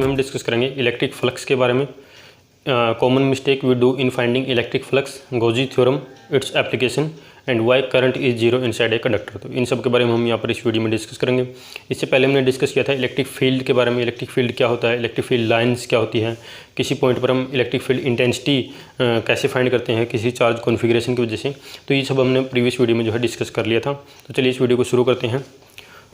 हम डिस्कस करेंगे electric flux के बारे में। Common mistake we do in finding electric flux, Gauss's theorem, its application and why current is zero inside a conductor. तो इन सब के बारे में हम यहाँ पर इस वीडियो में डिस्कस करेंगे। इससे पहले हमने डिस्कस किया था इलेक्ट्रिक फील्ड के बारे में। इलेक्ट्रिक फील्ड क्या होता है, इलेक्ट्रिक फील्ड लाइंस क्या होती है, किसी पॉइंट पर हम इलेक्ट्रिक फील्ड इंटेंसिटी कैसे फाइंड करते हैं किसी चार्ज कॉन्फ़िगरेशन की वजह से। तो ये सब हमने प्रीवियस वीडियो में जो है डिस्कस कर लिया था। तो चलिए इस वीडियो को शुरू करते हैं।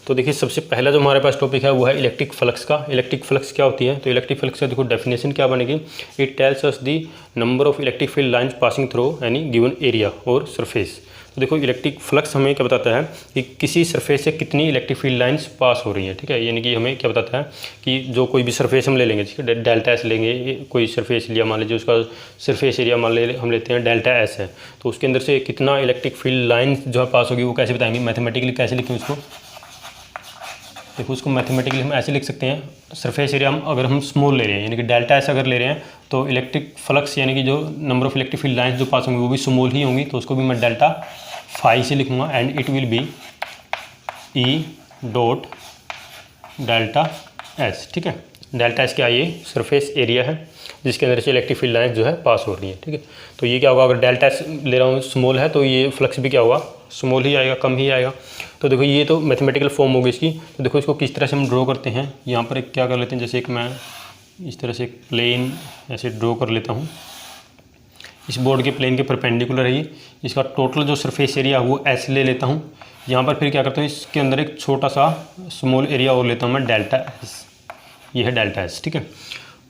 तो देखिए सबसे पहला जो हमारे पास टॉपिक है वो है इलेक्ट्रिक फ्लक्स का। इलेक्ट्रिक फ्लक्स क्या होती है, तो इलेक्ट्रिक फ्लक्स का देखो डेफिनेशन क्या बनेगी। It tells us the number of electric field lines passing through any given area और सरफेस। तो देखो इलेक्ट्रिक फ्लक्स हमें क्या बताता है कि किसी सरफेस से कितनी इलेक्ट्रिक फील्ड लाइंस पास हो रही हैं, ठीक है। यानी कि हमें क्या बताता है कि जो कोई भी सरफेस हम ले लेंगे, ठीक है, डेल्टा एस लेंगे, कोई सरफेस लिया, मान लीजिए उसका सरफेस एरिया हम लेते हैं डेल्टा एस है, तो उसके अंदर से कितना इलेक्ट्रिक फील्ड लाइन्स जो है पास होगी वो कैसे बताएंगे, मैथमेटिकली कैसे लिखें उसको। देखो उसको मैथमेटिकली हम ऐसे लिख सकते हैं, सरफेस एरिया अगर हम स्मॉल ले रहे हैं यानी कि डेल्टा एस अगर ले रहे हैं तो इलेक्ट्रिक फ्लक्स यानी कि जो number of electric field lines जो पास होंगी वो भी स्मॉल ही होंगी, तो उसको भी मैं डेल्टा फाई से लिखूँगा and it will be E dot delta S, ठीक है। डेल्टा एस क्या है, ये सरफेस एरिया है जिसके अंदर से इलेक्ट्रिक फील्ड लाइंस जो है पास हो रही है, ठीक है। तो ये क्या होगा, अगर डेल्टा एस ले रहा हूँ स्मॉल है तो ये फ्लक्स भी क्या होगा, स्मॉल ही आएगा, कम ही आएगा। तो देखो ये तो मैथमेटिकल फॉर्म होगी इसकी। तो देखो इसको किस तरह से हम ड्रॉ करते हैं, यहाँ पर एक क्या कर लेते हैं, जैसे एक मैं इस तरह से एक प्लेन ऐसे ड्रॉ कर लेता हूँ। इस बोर्ड के प्लेन के परपेंडिकुलर है ये, इसका टोटल जो सरफेस एरिया वो एस ले लेता हूँ। यहाँ पर फिर क्या करता हूँ, इसके अंदर एक छोटा सा स्मॉल एरिया और लेता हूँ मैं डेल्टा एस, ये है डेल्टा एस, ठीक है।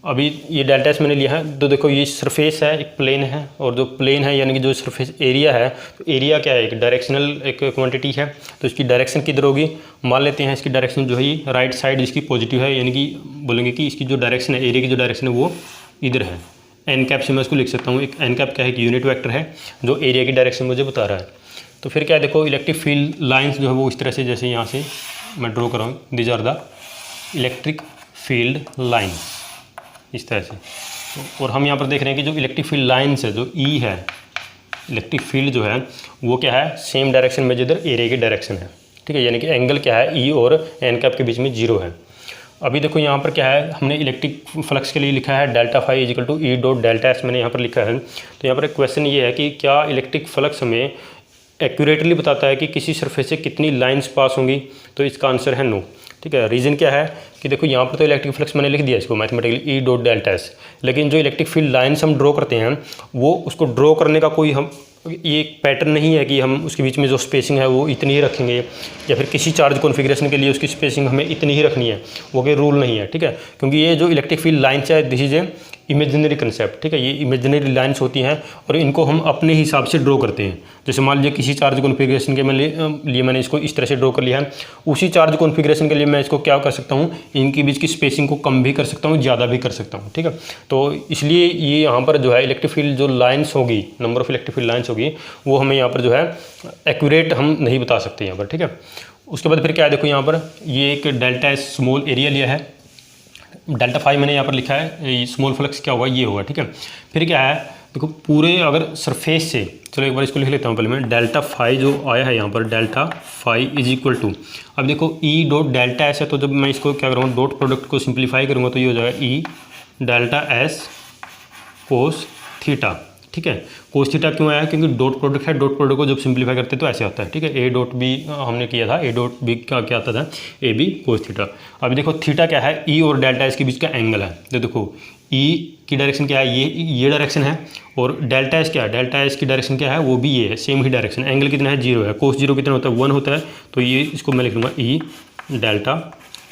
अभी ये डेल्टा एस मैंने लिया है, तो देखो ये सरफेस है, एक प्लेन है, और जो प्लेन है यानी कि जो सरफेस एरिया है, तो एरिया क्या है, एक डायरेक्शनल एक क्वांटिटी है, तो इसकी डायरेक्शन किधर होगी, मान लेते हैं इसकी डायरेक्शन जो है ये राइट साइड इसकी पॉजिटिव है, यानी कि बोलेंगे कि इसकी जो डायरेक्शन है, एरिया की जो डायरेक्शन है वो इधर है। एन कैप से मैं इसको लिख सकता हूँ, एक एन कैप क्या है कि यूनिट वेक्टर है जो एरिया की डायरेक्शन मुझे बता रहा है। तो फिर क्या है, देखो इलेक्ट्रिक फील्ड लाइन्स जो है वो इस तरह से, जैसे यहाँ से मैं ड्रॉ कर रहा हूँ, these are the electric field lines, इस तरह से। और हम यहाँ पर देख रहे हैं कि जो इलेक्ट्रिक फील्ड लाइन्स है, जो ई है, इलेक्ट्रिक फील्ड जो है वो क्या है, सेम डायरेक्शन में जिधर एरिया की डायरेक्शन है, ठीक है। यानी कि एंगल क्या है, ई और एन कैप के बीच में जीरो है। अभी देखो यहाँ पर क्या है, हमने इलेक्ट्रिक फ्लक्स के लिए लिखा है delta phi is equal to E dot delta S, मैंने यहाँ पर लिखा है। तो यहाँ पर एक क्वेश्चन ये है कि क्या इलेक्ट्रिक फ्लक्स हमें एक्यूरेटली बताता है कि किसी सरफेस से कितनी लाइन्स पास होंगी, तो इसका आंसर है नो, ठीक है। रीज़न क्या है कि देखो यहाँ पर तो इलेक्ट्रिक फ्लक्स मैंने लिख दिया इसको मैथमेटिकली ई डॉट डेल्टा एस, लेकिन जो इलेक्ट्रिक फील्ड लाइन्स हम ड्रॉ करते हैं वो उसको ड्रॉ करने का कोई हम ये एक पैटर्न नहीं है कि हम उसके बीच में जो स्पेसिंग है वो इतनी ही रखेंगे, या फिर किसी चार्ज कॉन्फ़िगरेशन के लिए उसकी स्पेसिंग हमें इतनी ही रखनी है, वो कोई रूल नहीं है, ठीक है। क्योंकि ये जो इलेक्ट्रिक फील्ड लाइन्स है this is A imaginary concept, ठीक है। ये इमेजिनरी लाइन्स होती हैं और इनको हम अपने हिसाब से ड्रॉ करते हैं। जैसे मान लीजिए किसी चार्ज कॉन्फ़िगरेशन के लिए मैंने इसको इस तरह से ड्रॉ कर लिया है, उसी चार्ज कॉन्फ़िगरेशन के लिए मैं इसको क्या कर सकता हूँ, इनके बीच की स्पेसिंग को कम भी कर सकता हूँ, ज़्यादा भी कर सकता हूँ, ठीक है। तो इसलिए ये यहाँ पर जो है इलेक्ट्रिक फील्ड जो लाइन्स होगी, number of electric field lines होगी, वो हमें यहाँ पर जो है एक्यूरेट हम नहीं बता सकते यहाँ पर, ठीक है। उसके बाद फिर क्या है, देखो यहाँ पर ये एक डेल्टा एस स्मॉल एरिया लिया है, डेल्टा फाई मैंने यहाँ पर लिखा है, स्मॉल फ्लक्स क्या होगा, ये होगा, ठीक है। फिर क्या है, देखो पूरे अगर सरफेस से, चलो एक बार इसको लिख लेता हूँ पहले मैं, डेल्टा फाई जो आया है यहाँ पर, delta phi is equal to, अब देखो ई डॉट डेल्टा एस है, तो जब मैं इसको क्या करूँगा, डॉट प्रोडक्ट को सिंप्लीफाई करूँगा तो ये हो जाएगा ई डेल्टा एस कोस थीटा, ठीक है। कोस थीटा क्यों आया, क्योंकि डॉट प्रोडक्ट है, डॉट प्रोडक्ट को जब सिंप्लीफाई करते हैं तो ऐसे आता है, ठीक है। ए डॉट बी हमने किया था, ए डॉट बी का क्या आता था, ए बी कोस थीटा। अभी देखो थीटा क्या है, ई और डेल्टा एस के बीच का एंगल है, तो देखो ई की डायरेक्शन क्या है, ये डायरेक्शन है, और डेल्टा एस क्या है, डेल्टा एस की डायरेक्शन क्या है, वो भी ये है, सेम ही डायरेक्शन। एंगल कितना है, जीरो है, कोस जीरो कितना होता है, 1 होता है, तो ये इसको मैं लिख लूँगा ई डेल्टा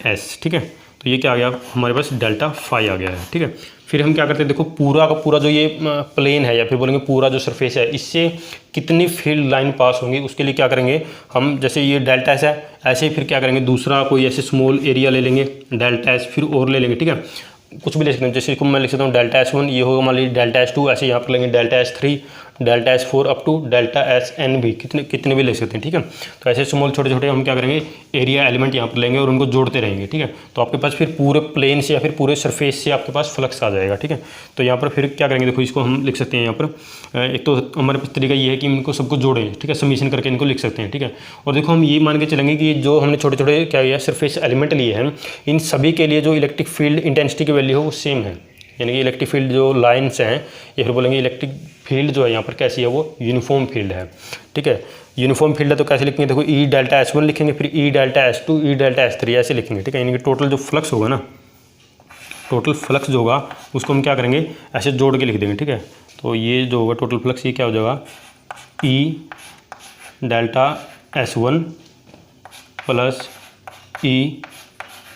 एस, ठीक है। तो ये क्या आ गया हमारे पास, डेल्टा फाई आ गया है, ठीक है। फिर हम क्या करते हैं, देखो पूरा का पूरा जो ये प्लेन है या फिर बोलेंगे पूरा जो सरफेस है, इससे कितनी फील्ड लाइन पास होंगी, उसके लिए क्या करेंगे हम, जैसे ये डेल्टा एस है, ऐसे ही फिर क्या करेंगे, दूसरा कोई ऐसे स्मॉल एरिया ले लेंगे डेल्टा एस, फिर और ले लेंगे, ठीक है। कुछ भी ले सकते हैं, जैसे इसको मैं लिख सकता हूँ डेल्टा एस 1, ये होगा मान लीजिए डेल्टा एस 2, ऐसे यहाँ पर लेंगे delta S 3, delta S4 up to delta SN भी कितने भी ले सकते हैं, ठीक है। तो ऐसे स्मॉल छोटे छोटे हम क्या करेंगे, एरिया एलिमेंट यहाँ पर लेंगे और उनको जोड़ते रहेंगे, ठीक है। तो आपके पास फिर पूरे प्लेन से या फिर पूरे सरफेस से आपके पास फ्लक्स आ जाएगा, ठीक है। तो यहाँ पर फिर क्या करेंगे, देखो इसको हम लिख सकते हैं यहाँ पर, एक तो हमारे पास तरीका ये है कि इनको सबको जोड़ें, ठीक है, समीशन करके इनको लिख सकते हैं, ठीक है। और देखो हम ये मान के चलेंगे कि जो हमने छोटे छोटे क्या किया सरफेस एलिमेंट लिए हैं, इन सभी के लिए जो इलेक्ट्रिक फील्ड इंटेंसिटी की वैल्यू है वो सेम है, यानी कि इलेक्ट्रिक फील्ड जो लाइन्स हैं, या फिर बोलेंगे इलेक्ट्रिक फील्ड जो है यहाँ पर कैसी है, वो यूनिफॉर्म फील्ड है, ठीक है। यूनिफॉर्म फील्ड है तो कैसे लिखेंगे, देखो ई डेल्टा S1 लिखेंगे, फिर ई डेल्टा S2, ई डेल्टा S3 ऐसे लिखेंगे, ठीक है। यानी कि टोटल जो फ्लक्स होगा ना, टोटल फ्लक्स जो होगा उसको हम क्या करेंगे, ऐसे जोड़ के लिख देंगे, ठीक है। तो ये जो होगा टोटल फ्लक्स, ये क्या हो जाएगा, ई डेल्टा S1 प्लस ई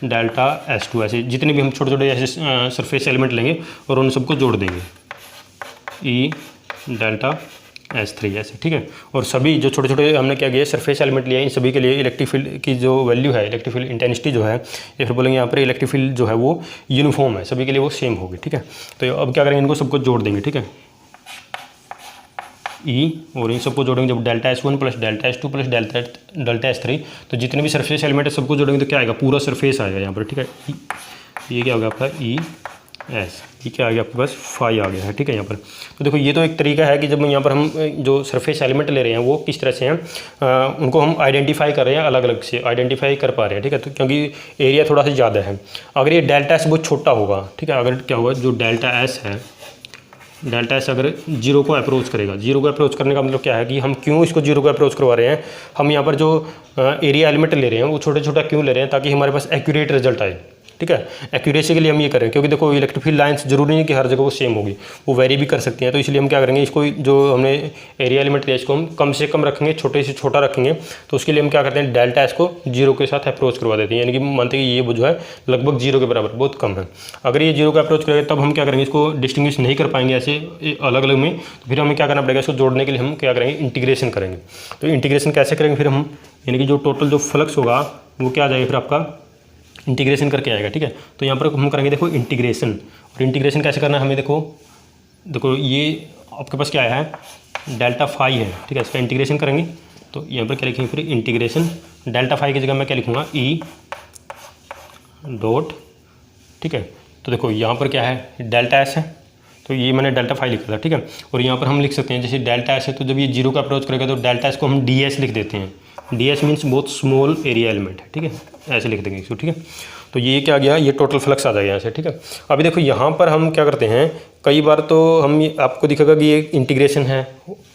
डेल्टा S2, ऐसे जितने भी हम छोटे छोटे ऐसे सरफेस एलिमेंट लेंगे और उन सबको जोड़ देंगे, ई डेल्टा S3 ऐसे, ठीक है। और सभी जो छोटे छोटे हमने क्या किया सरफेस एलिमेंट लिया, इन सभी के लिए इलेक्ट्रिक फील्ड की जो वैल्यू है, इलेक्ट्रिक फील्ड इंटेंसिटी जो है, या फिर बोलेंगे यहाँ पर इलेक्ट्रिक फील्ड जो है वो यूनिफॉर्म है, सभी के लिए वो सेम होगी, ठीक है। तो अब क्या करेंगे, इनको सबको जोड़ देंगे, ठीक है, ई, और इन सबको जोड़ेंगे जब delta S1 plus delta S2 plus delta S3, तो जितने भी सरफेस एलिमेंट है सबको जोड़ेंगे तो क्या आएगा, पूरा सरफेस आएगा यहाँ पर, ठीक है। ये क्या होगा आपका ई एस, ये क्या आ गया आपके पास, फाई आ गया है, ठीक है यहाँ पर। तो देखो ये तो एक तरीका है कि जब यहाँ पर हम जो सरफेस एलिमेंट ले रहे हैं वो किस तरह से हैं, उनको हम आइडेंटिफाई कर रहे हैं, अलग अलग से आइडेंटिफाई कर पा रहे हैं, ठीक है। तो क्योंकि एरिया थोड़ा सा ज़्यादा है, अगर ये डेल्टा S बहुत छोटा होगा, ठीक है, अगर क्या होगा जो डेल्टा S है, डेल्टा S अगर जीरो को अप्रोच करेगा, जीरो को अप्रोच करने का मतलब क्या है कि हम क्यों इसको जीरो को अप्रोच करवा रहे हैं, हम यहाँ पर जो एरिया एलिमेंट ले रहे हैं वो छोटे छोटा क्यों ले रहे हैं, ताकि हमारे पास एक्यूरेट रिजल्ट आए, ठीक है। एक्यूरेसी के लिए हम ये करें, क्योंकि देखो इलेक्ट्रिक फील्ड लाइन्स जरूरी नहीं कि हर जगह वो सेम होगी, वो वेरी भी कर सकती हैं। तो इसलिए हम क्या करेंगे, इसको जो हमने एरिया एलिमेंट लिया इसको हम कम से कम रखेंगे, छोटे से छोटा रखेंगे। तो उसके लिए हम क्या करते हैं, डेल्टा S को जीरो के साथ अप्रोच करवा देते हैं, यानी कि मानते हैं कि ये जो है लगभग जीरो के बराबर, बहुत कम है। अगर ये जीरो का अप्रोच करेंगे तब हम क्या करेंगे, इसको डिस्टिंग्विश नहीं कर पाएंगे ऐसे अलग अलग में, तो फिर हमें क्या करना पड़ेगा, इसको जोड़ने के लिए हम क्या करेंगे, इंटीग्रेशन करेंगे। तो इंटीग्रेशन कैसे करेंगे फिर हम, यानी कि जो टोटल जो फ्लक्स होगा वो क्या आ जाएगा, फिर आपका इंटीग्रेशन करके आएगा, ठीक है। तो यहाँ पर हम करेंगे देखो इंटीग्रेशन, और इंटीग्रेशन कैसे करना है हमें, देखो ये आपके पास क्या है, डेल्टा फाई है, ठीक है, इसका इंटीग्रेशन करेंगे। तो यहाँ पर क्या लिखेंगे फिर इंटीग्रेशन, डेल्टा फाई की जगह मैं क्या लिखूँगा, ई डॉट, ठीक है। तो देखो यहाँ पर क्या है, डेल्टा S है, तो ये मैंने डेल्टा फाई लिखा था, ठीक है। और यहाँ पर हम लिख सकते हैं जैसे डेल्टा S है, तो जब ये जीरो का अप्रोच करेगा तो डेल्टा S को हम DS लिख देते हैं, DS मीन्स बहुत स्मॉल एरिया एलिमेंट है, ठीक है, ऐसे लिख देंगे इसको, ठीक है। तो ये क्या गया, ये टोटल फ्लक्स आ जाएगा यहाँ से, ठीक है। अभी देखो यहाँ पर हम क्या करते हैं, कई बार तो हम आपको दिखेगा कि ये इंटीग्रेशन है,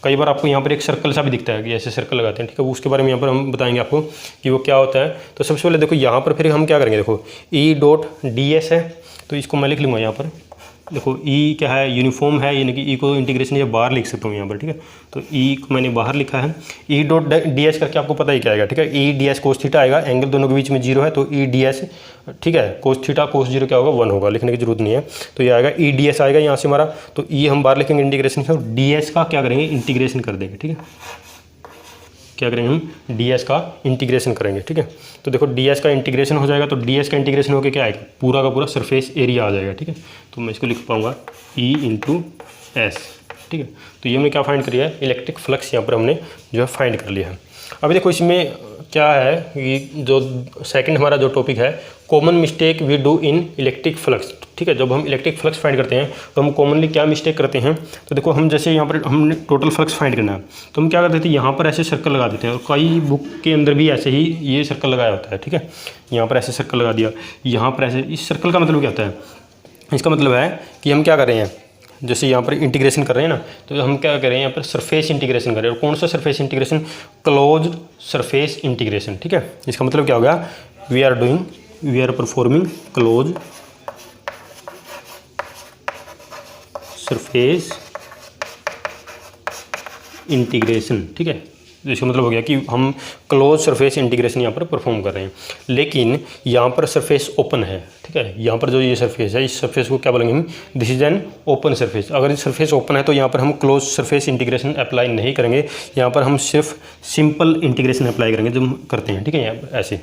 कई बार आपको यहाँ पर एक सर्कल सा भी दिखता है कि ऐसे सर्कल लगाते हैं, ठीक है। उसके बारे में यहाँ पर हम बताएंगे आपको कि वो क्या होता है। तो सबसे पहले देखो यहाँ पर फिर हम क्या करेंगे, देखो ई डॉट DS है, तो इसको मैं लिख लूँगा यहाँ पर, देखो ई क्या है, यूनिफॉर्म है, यानी कि ई को इंटीग्रेशन या बाहर लिख सकता हूँ यहाँ पर, ठीक है। तो ई को मैंने बाहर लिखा है, ई डॉट DS करके आपको पता ही क्या आएगा, ठीक है। ई DS कोस थीटा आएगा, एंगल दोनों के बीच में जीरो है, तो ई DS, ठीक है, कोस थीटा कोस जीरो क्या होगा, 1 होगा, लिखने की जरूरत नहीं है। तो ये आएगा ई DS आएगा यहाँ से हमारा, तो ई हम बाहर लिखेंगे इंटीग्रेशन से, और DS का क्या करेंगे, इंटीग्रेशन कर देंगे, ठीक है। क्या करेंगे हम, DS का इंटीग्रेशन करेंगे, ठीक है। तो देखो DS का इंटीग्रेशन हो जाएगा, तो DS का इंटीग्रेशन होकर क्या आएगा, पूरा का पूरा सरफेस एरिया आ जाएगा, ठीक है। तो मैं इसको लिख पाऊंगा E इंटू S, ठीक है। तो ये हमने क्या फाइंड किया है, इलेक्ट्रिक फ्लक्स यहाँ पर हमने जो है फाइंड कर लिया है। अभी देखो इसमें क्या है कि जो सेकंड हमारा जो टॉपिक है, common mistake we do in electric flux, ठीक है। जब हम इलेक्ट्रिक फ्लक्स फाइंड करते हैं तो हम कॉमनली क्या मिस्टेक करते हैं, तो देखो हम जैसे यहाँ पर हमने टोटल फ्लक्स फाइंड करना है, तो हम क्या करते थे, यहाँ पर ऐसे सर्कल लगा देते हैं, और कई बुक के अंदर भी ऐसे ही ये सर्कल लगाया होता है, ठीक है। यहाँ पर ऐसे सर्कल लगा दिया, यहाँ पर ऐसे, इस सर्कल का मतलब क्या होता है, इसका मतलब है कि हम क्या कर रहे हैं, जैसे यहाँ पर इंटीग्रेशन कर रहे हैं ना, तो हम क्या कर रहे हैं, यहाँ पर सरफेस इंटीग्रेशन कर रहे हैं। और कौन सा surface integration, close surface integration, ठीक है। इसका मतलब क्या होगा, we are performing close surface integration, ठीक है। इसका मतलब हो गया कि हम क्लोज सरफेस इंटीग्रेशन यहाँ पर परफॉर्म कर रहे हैं, लेकिन यहाँ पर सरफेस ओपन है, ठीक है। यहाँ पर जो ये सरफेस है, इस सरफेस को क्या बोलेंगे हम, this is an open surface. अगर इस सरफेस ओपन है तो यहाँ पर हम क्लोज सरफेस इंटीग्रेशन अप्लाई नहीं करेंगे, यहाँ पर हम सिर्फ सिंपल इंटीग्रेशन अप्लाई करेंगे जो हम करते हैं, ठीक है, यहाँ पर ऐसे।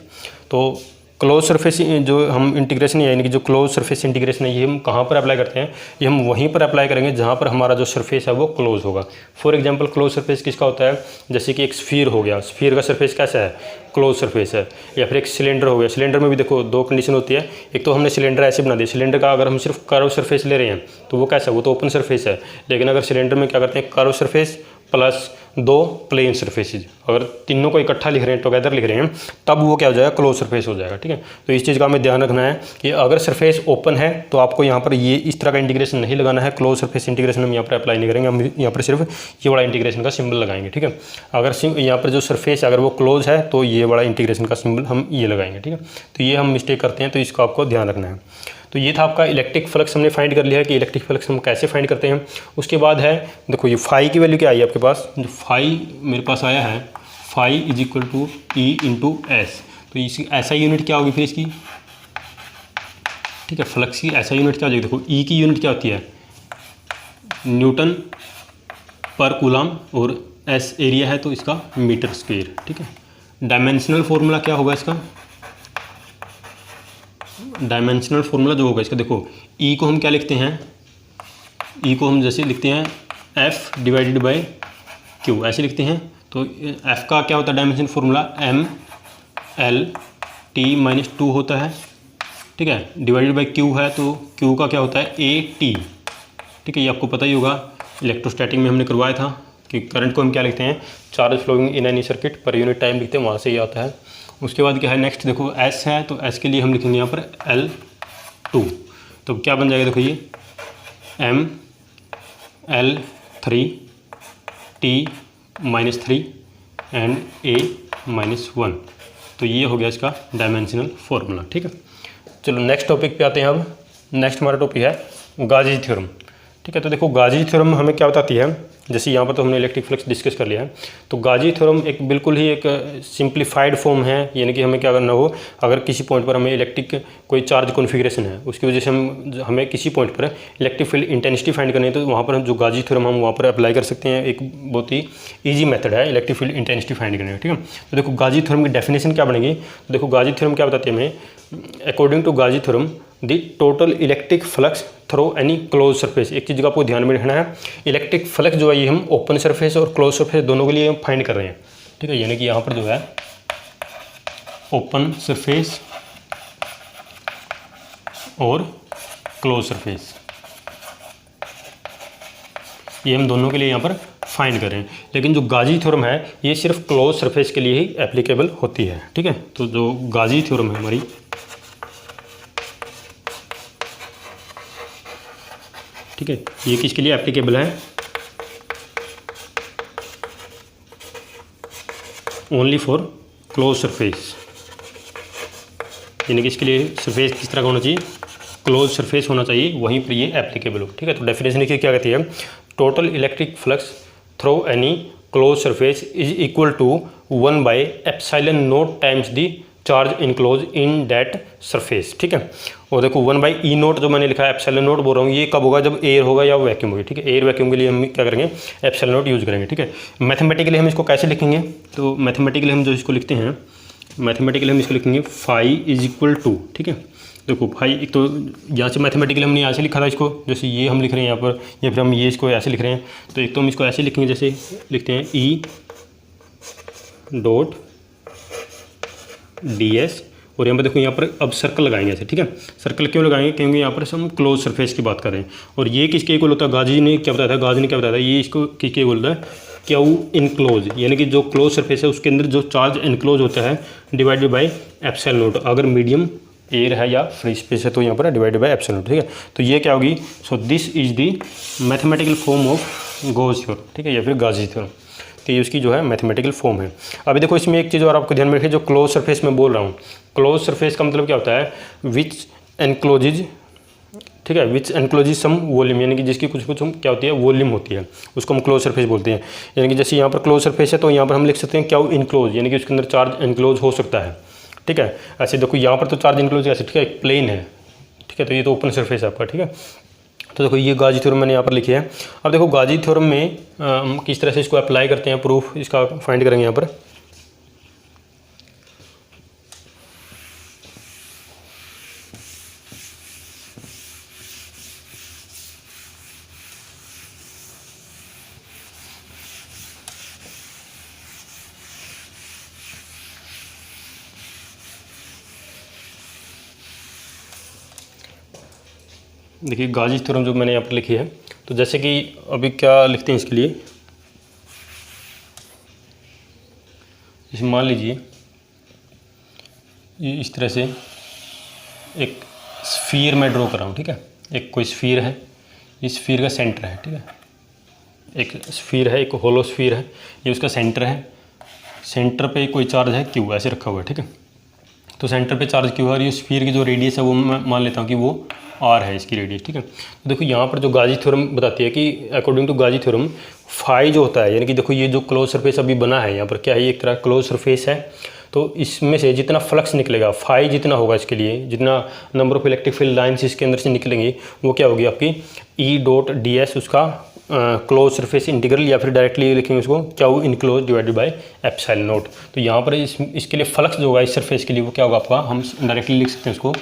तो क्लोज सरफेस जो हम इंटीग्रेशन यानी कि जो क्लोज सरफेस इंटीग्रेशन है ये हम कहाँ पर अप्लाई करते हैं, ये हम वहीं पर अप्लाई करेंगे जहाँ पर हमारा जो सरफेस है वो क्लोज होगा। फॉर एग्जांपल क्लोज सरफेस किसका होता है, जैसे कि एक स्फीयर हो गया, स्फीयर का सरफेस कैसा है, क्लोज सरफेस है। या फिर एक सिलेंडर हो गया, सिलेंडर में भी देखो दो कंडीशन होती है, एक तो हमने सिलेंडर ऐसे बना दिया, सिलेंडर का अगर हम सिर्फ कर्व सरफेस ले रहे हैं तो वो कैसा है, वो तो ओपन सरफेस है। लेकिन अगर सिलेंडर में क्या करते हैं, कर्व सरफेस प्लस दो प्लेन सरफेसेज, अगर तीनों को इकट्ठा लिख रहे हैं, टुगेदर लिख रहे हैं, तब वो क्या हो जाएगा, क्लोज सरफेस हो जाएगा। ठीक है, तो इस चीज़ का हमें ध्यान रखना है कि अगर सरफेस ओपन है तो आपको यहाँ पर ये इस तरह का इंटीग्रेशन नहीं लगाना है, क्लोज सरफेस इंटीग्रेशन हम यहाँ पर अप्लाई नहीं करेंगे, हम यहाँ पर सिर्फ ये वाला इंटीग्रेशन का सिंबल लगाएंगे। ठीक है, अगर यहाँ पर जो सरफेस अगर वो क्लोज है तो ये वाला इंटीग्रेशन का सिंबल हम ये लगाएंगे। ठीक है, तो ये हम मिस्टेक करते हैं, तो इसको आपको ध्यान रखना है। तो ये था आपका इलेक्ट्रिक फ्लक्स, हमने फाइंड कर लिया है कि इलेक्ट्रिक फ्लक्स हम कैसे फाइंड करते हैं। उसके बाद है देखो ये फाई की वैल्यू क्या आई है आपके पास, जो फाई मेरे पास आया है, phi is equal to E into S. तो इसी ऐसा यूनिट क्या होगी फिर इसकी, ठीक है, फ्लक्स की ऐसा यूनिट क्या हो जाएगी, देखो ई की यूनिट क्या होती है, न्यूटन पर कूलम, और एस एरिया है तो इसका मीटर स्क्वेयर। ठीक है, डायमेंशनल फॉर्मूला क्या होगा इसका, डायमेंशनल फार्मूला जो होगा इसका, देखो ई को हम क्या लिखते हैं, ई को हम जैसे लिखते हैं एफ डिवाइडेड बाय क्यू, ऐसे लिखते हैं। तो एफ का क्या होता है dimension formula, M L T minus 2 होता है। ठीक है, डिवाइडेड बाय क्यू है तो क्यू का क्या होता है, ए टी। ठीक है, ये आपको पता ही होगा, इलेक्ट्रोस्टैटिक में हमने करवाया था कि करंट को हम क्या लिखते हैं, charge flowing in any circuit per unit time लिखते हैं, वहाँ से ये आता है। उसके बाद क्या है नेक्स्ट, देखो एस है तो एस के लिए हम लिखेंगे यहाँ पर L2, तो क्या बन जाएगा, देखो ये M L3 T -3 and A -1, तो ये हो गया इसका डायमेंशनल फार्मूला। ठीक है, चलो नेक्स्ट टॉपिक पे आते हैं। अब नेक्स्ट हमारा टॉपिक है गाजी थ्योरम। ठीक है, तो देखो गाजी थ्योरम हमें क्या बताती है, जैसे यहाँ पर तो हमने इलेक्ट्रिक फ्लक्स डिस्कस कर लिया है, तो गाजी थ्योरम एक बिल्कुल ही एक सिंप्लीफाइड फॉर्म है, यानी कि हमें क्या करना हो, अगर किसी पॉइंट पर हमें इलेक्ट्रिक कोई चार्ज कॉन्फ़िगरेशन है, उसकी वजह से हमें किसी पॉइंट पर इलेक्ट्रिक फील्ड इंटेंसिटी फाइंड करनी है, तो वहाँ पर हम जो गाजी थ्योरम हम वहाँ पर अप्लाई कर सकते हैं। एक बहुत ही ईजी मेथड है इलेक्ट्रिक फील्ड इंटेंसिटी फाइंड करने का। ठीक है, तो देखो गाजी थ्योरम की डेफिनेशन क्या बनेगी, तो देखो गाजी थ्योरम क्या बताती है हमें, according to Gauss theorem the total electric flux through any close surface. एक चीज़ का आपको ध्यान में रखना है, इलेक्ट्रिक फ्लक्स जो है ये हम ओपन सरफेस और क्लोज सरफेस दोनों के लिए हम फाइंड कर रहे हैं। ठीक है, यानी कि यहाँ पर जो है ओपन सरफेस और क्लोज सरफेस, ये हम दोनों के लिए यहाँ पर फाइंड कर रहे हैं। लेकिन जो गाजी थ्योरम है ये सिर्फ क्लोज सरफेस के लिए ही एप्लीकेबल होती है। ठीक है, तो जो गाजी थ्योरम है हमारी, ठीक है, ये किसके लिए एप्लीकेबल है, ओनली फॉर क्लोज सरफेस, यानी कि इसके लिए सरफेस किस तरह का होना चाहिए, क्लोज सरफेस होना चाहिए, वहीं पर ये एप्लीकेबल हो। ठीक है, तो डेफिनेशन देखिए क्या कहती है, total electric flux through any close surface is equal to 1/ε0 times the charge enclose in that surface. ठीक है, और देखो 1/E0 जो मैंने लिखा है ε0 बोल रहा हूँ, ये कब होगा, जब एयर होगा या वैक्यूम होगी। ठीक है, एयर वैक्यूम के लिए हम क्या करेंगे, ε0 यूज़ करेंगे। ठीक है, मैथमेटिकली हम इसको कैसे लिखेंगे, तो मैथमेटिकली हम जो इसको लिखते हैं, मैथमेटिकली हम इसको लिखेंगे फाई इज इक्वल टू, ठीक है, देखो फाई एक तो यहाँ से मैथमेटिकली हमने यहाँ से लिखा था इसको, जैसे ये हम लिख रहे हैं यहाँ पर, या फिर हम ये इसको ऐसे लिख रहे हैं, तो एक तो हम इसको ऐसे लिखेंगे, जैसे लिखते हैं ई डॉट ds, और यहाँ पर देखो यहाँ पर अब सर्कल लगाएंगे ऐसे। ठीक है, सर्कल क्यों लगाएंगे, क्योंकि यहाँ पर हम क्लोज सरफेस की बात कर रहे हैं, और ये किसके इक्वल होता है, गाजी ने क्या बताया था, गाजी ने क्या बताया था, ये इसको किसके इक्वल होता है, क्यू इनक्लोज, यानी कि जो क्लोज सरफेस है उसके अंदर जो चार्ज इनक्लोज होता है डिवाइडेड बाई ε0, अगर मीडियम एयर है या फ्री स्पेस है तो यहाँ पर डिवाइडेड बाई ε0। ठीक है, तो ये क्या होगी, so this is the mathematical form of Gauss theorem. ठीक है, या फिर गाजी थ्योरम, तो ये उसकी जो है मैथमेटिकल फॉर्म है। अभी देखो इसमें एक चीज़ और आपको ध्यान में रखिए, जो क्लोज सरफेस में बोल रहा हूँ, क्लोज सरफेस का मतलब क्या होता है, विच एनक्लोजिज, ठीक है, विच एनक्लोजिज सम वॉल्यूम, यानी कि जिसकी कुछ क्या होती है, वॉल्यूम होती है, उसको हम क्लोज सरफेस बोलते हैं। यानी कि जैसे यहाँ पर क्लोज सरफेस है तो यहाँ पर हम लिख सकते हैं क्या इनक्लोज, यानी कि उसके अंदर चार्ज इनक्लोज हो सकता है। ठीक है, ऐसे देखो यहाँ पर तो चार्ज इनक्लोज कैसे, ठीक है, एक प्लेन है। ठीक है, तो ये तो ओपन सरफेस है आपका। ठीक है, तो देखो ये गाजी थ्योरम मैंने यहाँ पर लिखी है। अब देखो गाजी थ्योरम में हम किस तरह से इसको अप्लाई करते हैं, प्रूफ इसका फाइंड करेंगे यहाँ पर। देखिए गाजी थ्योरम जो मैंने यहाँ पर लिखी है, तो जैसे कि अभी क्या लिखते हैं इसके लिए, जैसे मान लीजिए ये इस तरह से एक स्फीयर मैं ड्रॉ कर रहा हूँ, ठीक है। एक कोई स्फीयर है, इस स्फीयर का सेंटर है, ठीक है। एक स्फीयर है, एक होलो स्फीयर है, ये उसका सेंटर है। सेंटर पे कोई चार्ज है क्यू, ऐसे रखा हुआ है, ठीक है। तो सेंटर पे चार्ज क्यू है और ये स्फीयर की जो रेडियस है वो मैं मान लेता हूँ कि वो आर है इसकी रेडियस, ठीक है। तो देखो यहाँ पर जो गाजी थ्योरम बताती है कि according to Gauss theorem phi जो होता है, यानी कि देखो ये जो क्लोज सरफेस अभी बना है यहाँ पर क्या है, एक तरह क्लोज सरफेस है। तो इसमें से जितना फ्लक्स निकलेगा, फाई जितना होगा इसके लिए, जितना number of electric field lines इसके अंदर से निकलेंगी, वो क्या होगी आपकी ई डॉट डी एस, उसका क्लोज सरफेस इंटीग्रल, या फिर डायरेक्टली लिखेंगे उसको Q enclose divided by epsilon not. तो यहाँ पर इसके लिए फ्लक्स जो होगा इस सरफेस के लिए वो क्या होगा आपका, हम डायरेक्टली लिख सकते हैं उसको,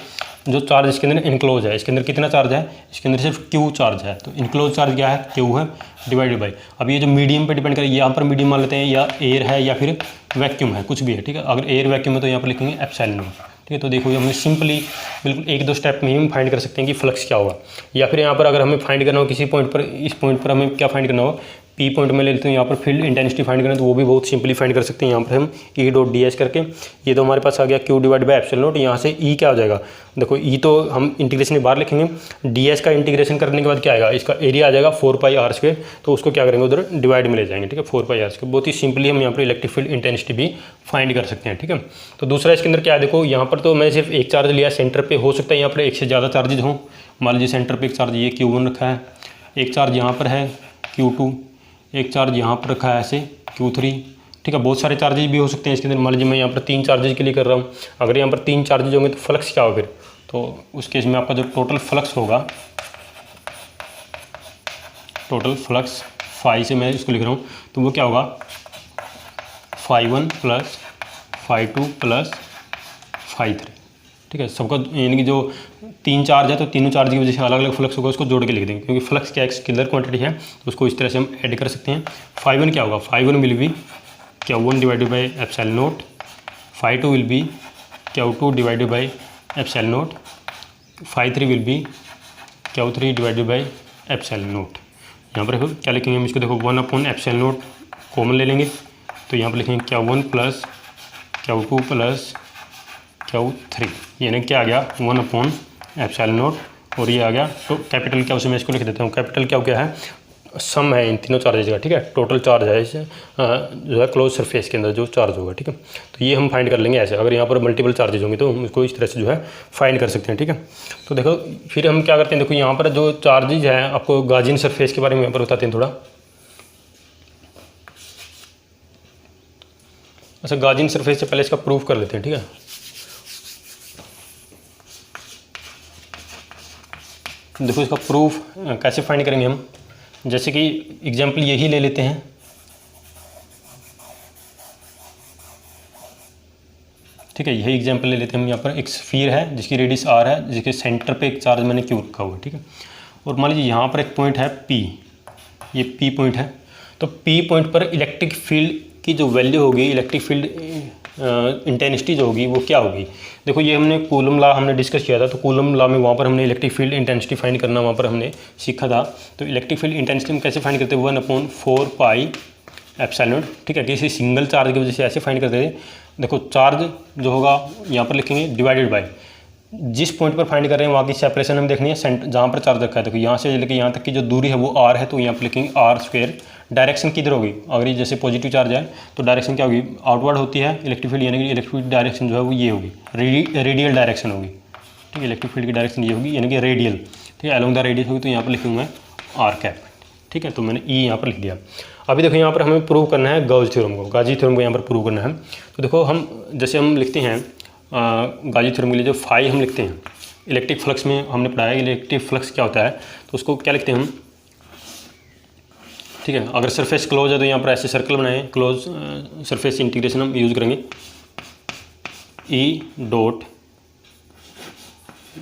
जो चार्ज इसके अंदर इनक्लोज है, इसके अंदर कितना चार्ज है, इसके अंदर सिर्फ क्यू चार्ज है। तो इनक्लोज चार्ज क्या है, क्यू है, डिवाइडेड बाई, अब ये जो मीडियम पे डिपेंड करे, यहाँ पर मीडियम मान लेते हैं, या एयर है या फिर वैक्यूम है, कुछ भी है, ठीक है। अगर एयर वैक्यूम है तो यहाँ पर लिखेंगे एप्सिलॉन नॉट, ठीक है। तो देखो ये हमने सिंपली बिल्कुल एक दो स्टेप में ही फाइंड कर सकते हैं कि फ्लक्स क्या होगा। या फिर यहाँ पर अगर हमें फाइंड करना हो किसी पॉइंट पर, इस पॉइंट पर हमें क्या फाइंड करना हो, पी पॉइंट में ले लेते हैं, यहाँ पर फील्ड इंटेंसिटी फाइंड करना है, तो वो भी बहुत सिंपली फाइंड कर सकते हैं। यहाँ पर हम ई डॉट डी एस करके, ये तो हमारे पास आ गया Q divide by epsilon naught. यहाँ से ई क्या हो जाएगा, देखो ई तो हम इंटीग्रेशन के बाहर लिखेंगे, डी एस का इंटीग्रेशन करने के बाद क्या आएगा, इसका एरिया आ जाएगा 4 पाई आर स्क्वायर, तो उसको क्या करेंगे उधर डिवाइड में ले जाएंगे, ठीक है, 4 पाई आर स्क्वायर। बहुत ही सिंपली हम यहाँ पर इलेक्ट्रिक फील्ड इंटेंसिटी भी फाइंड कर सकते हैं, ठीक है। तो दूसरा इसके अंदर क्या है, देखो यहाँ पर तो मैं सिर्फ एक चार्ज लिया सेंटर पे, हो सकता है यहाँ पर एक से ज़्यादा चार्जेज हों। मान लीजिए सेंटर पे एक चार्ज ये Q1 रखा है, एक चार्ज यहाँ पर है Q2, एक चार्ज यहाँ पर रखा है ऐसे Q3, ठीक है। बहुत सारे चार्जेज भी हो सकते हैं इसके अंदर। मान लीजिए मैं यहाँ पर 3 चार्जेज के लिए कर रहा हूँ, अगर यहाँ पर 3 चार्जेज होंगे तो फ्लक्स क्या होगा फिर, तो उस केस में आपका जो टोटल फ्लक्स होगा, टोटल फ्लक्स फाई से मैं इसको लिख रहा हूँ, तो वो क्या होगा, φ1 प्लस φ2 प्लस φ3, ठीक है। सबका यानी कि जो 3 चार्ज है तो तीनों चार्ज की वजह से अलग अलग फ्लक्स होगा, उसको जोड़ के लिख देंगे, क्योंकि फ्लक्स क्या एक स्केलर क्वांटिटी है, तो उसको इस तरह से हम ऐड कर सकते हैं। φ1 क्या होगा, φ1 will be Q1 divided by epsilon naught, φ2 will be Q2 divided by epsilon naught, φ3 will be Q3 divided by epsilon naught. यहाँ पर क्या लिखेंगे हम इसको, देखो 1 एप्सिलॉन नॉट कॉमन ले लेंगे, तो यहाँ पर लिखेंगे Q1 plus Q2 plus Q3, यानी क्या आ गया 1 एप्सिलॉन नॉट, और ये आ गया तो कैपिटल क्या, उसे मैं इसको लिख देता हूँ, कैपिटल क्या है, सम है इन तीनों चार्जेज का, ठीक है। टोटल चार्ज है इसे जो है क्लोज सरफेस के अंदर जो चार्ज होगा, ठीक है। तो ये हम फाइंड कर लेंगे ऐसे, अगर यहाँ पर मल्टीपल चार्जेज होंगे तो हम उसको इस तरह से जो है फाइंड कर सकते हैं, ठीक है। तो देखो फिर हम क्या करते हैं, देखो यहाँ पर जो चार्जेज हैं, आपको गाजियन सरफेस के बारे में यहाँ पर बताते हैं थोड़ा। अच्छा, गाजियन सरफेस से पहले इसका प्रूफ कर लेते हैं, ठीक है। देखो इसका प्रूफ कैसे फाइंड करेंगे हम, जैसे कि एग्जांपल यही ले लेते हैं, ठीक है। यही एग्जांपल ले लेते हैं हम। यहाँ पर एक स्फीयर है जिसकी रेडियस आर है, जिसके सेंटर पे एक चार्ज मैंने क्यू रखा हुआ है, ठीक है। और मान लीजिए यहाँ पर एक पॉइंट है पी, ये पी पॉइंट है, तो पी पॉइंट पर इलेक्ट्रिक फील्ड की जो वैल्यू होगी, इलेक्ट्रिक फील्ड इंटेंसिटी जो होगी वो क्या होगी। देखो ये हमने कूलम लॉ हमने डिस्कस किया था, तो कूलम लॉ में वहाँ पर हमने इलेक्ट्रिक फील्ड इंटेंसिटी फाइंड करना वहाँ पर हमने सीखा था। तो इलेक्ट्रिक फील्ड इंटेंसिटी हम कैसे फाइंड करते हैं, 1/4 पाई एप्सिलॉन नॉट, ठीक है। किसी सिंगल चार्ज की वजह से ऐसे फाइंड करते थे। देखो चार्ज जो होगा यहाँ पर लिखेंगे डिवाइडेड बाई, जिस पॉइंट पर फाइंड कर रहे हैं वहाँ की सेपरेशन हम देखनी है, सेंटर जहाँ पर चार्ज रखा है। देखो यहाँ से लेकर यहाँ तक की जो दूरी है वो आर है, तो यहाँ पर लिखेंगे आर स्क्वायर। डायरेक्शन किधर होगी, अगर ये जैसे पॉजिटिव चार्ज है तो डायरेक्शन क्या होगी, आउटवर्ड होती है इलेक्ट्रिक फील्ड, यानी कि इलेक्ट्रिक फील्ड डायरेक्शन जो है वो ये होगी, रेडियल डायरेक्शन होगी, ठीक है। इलेक्ट्रिक फील्ड की डायरेक्शन ये होगी, यानी कि रेडियल, ठीक है, अलोंग द रेडियस होगी। तो यहाँ पर लिखूँगा आर कैप, ठीक है। तो मैंने ई यहाँ पर लिख दिया। अभी देखो यहाँ पर हमें प्रूव करना है गाउस थ्योरम को, गाजी थ्योरम को यहाँ पर प्रूव करना है। तो देखो हम जैसे हम लिखते हैं गाजी थ्योरम के लिए जो फाई हम लिखते हैं, इलेक्ट्रिक फ्लक्स में हमने पढ़ा है इलेक्ट्रिक फ्लक्स क्या होता है, तो उसको क्या लिखते हैं हम, ठीक है। अगर सरफेस क्लोज है तो यहाँ पर ऐसे सर्कल बनाए, क्लोज सरफेस इंटीग्रेशन हम यूज़ करेंगे, ई डॉट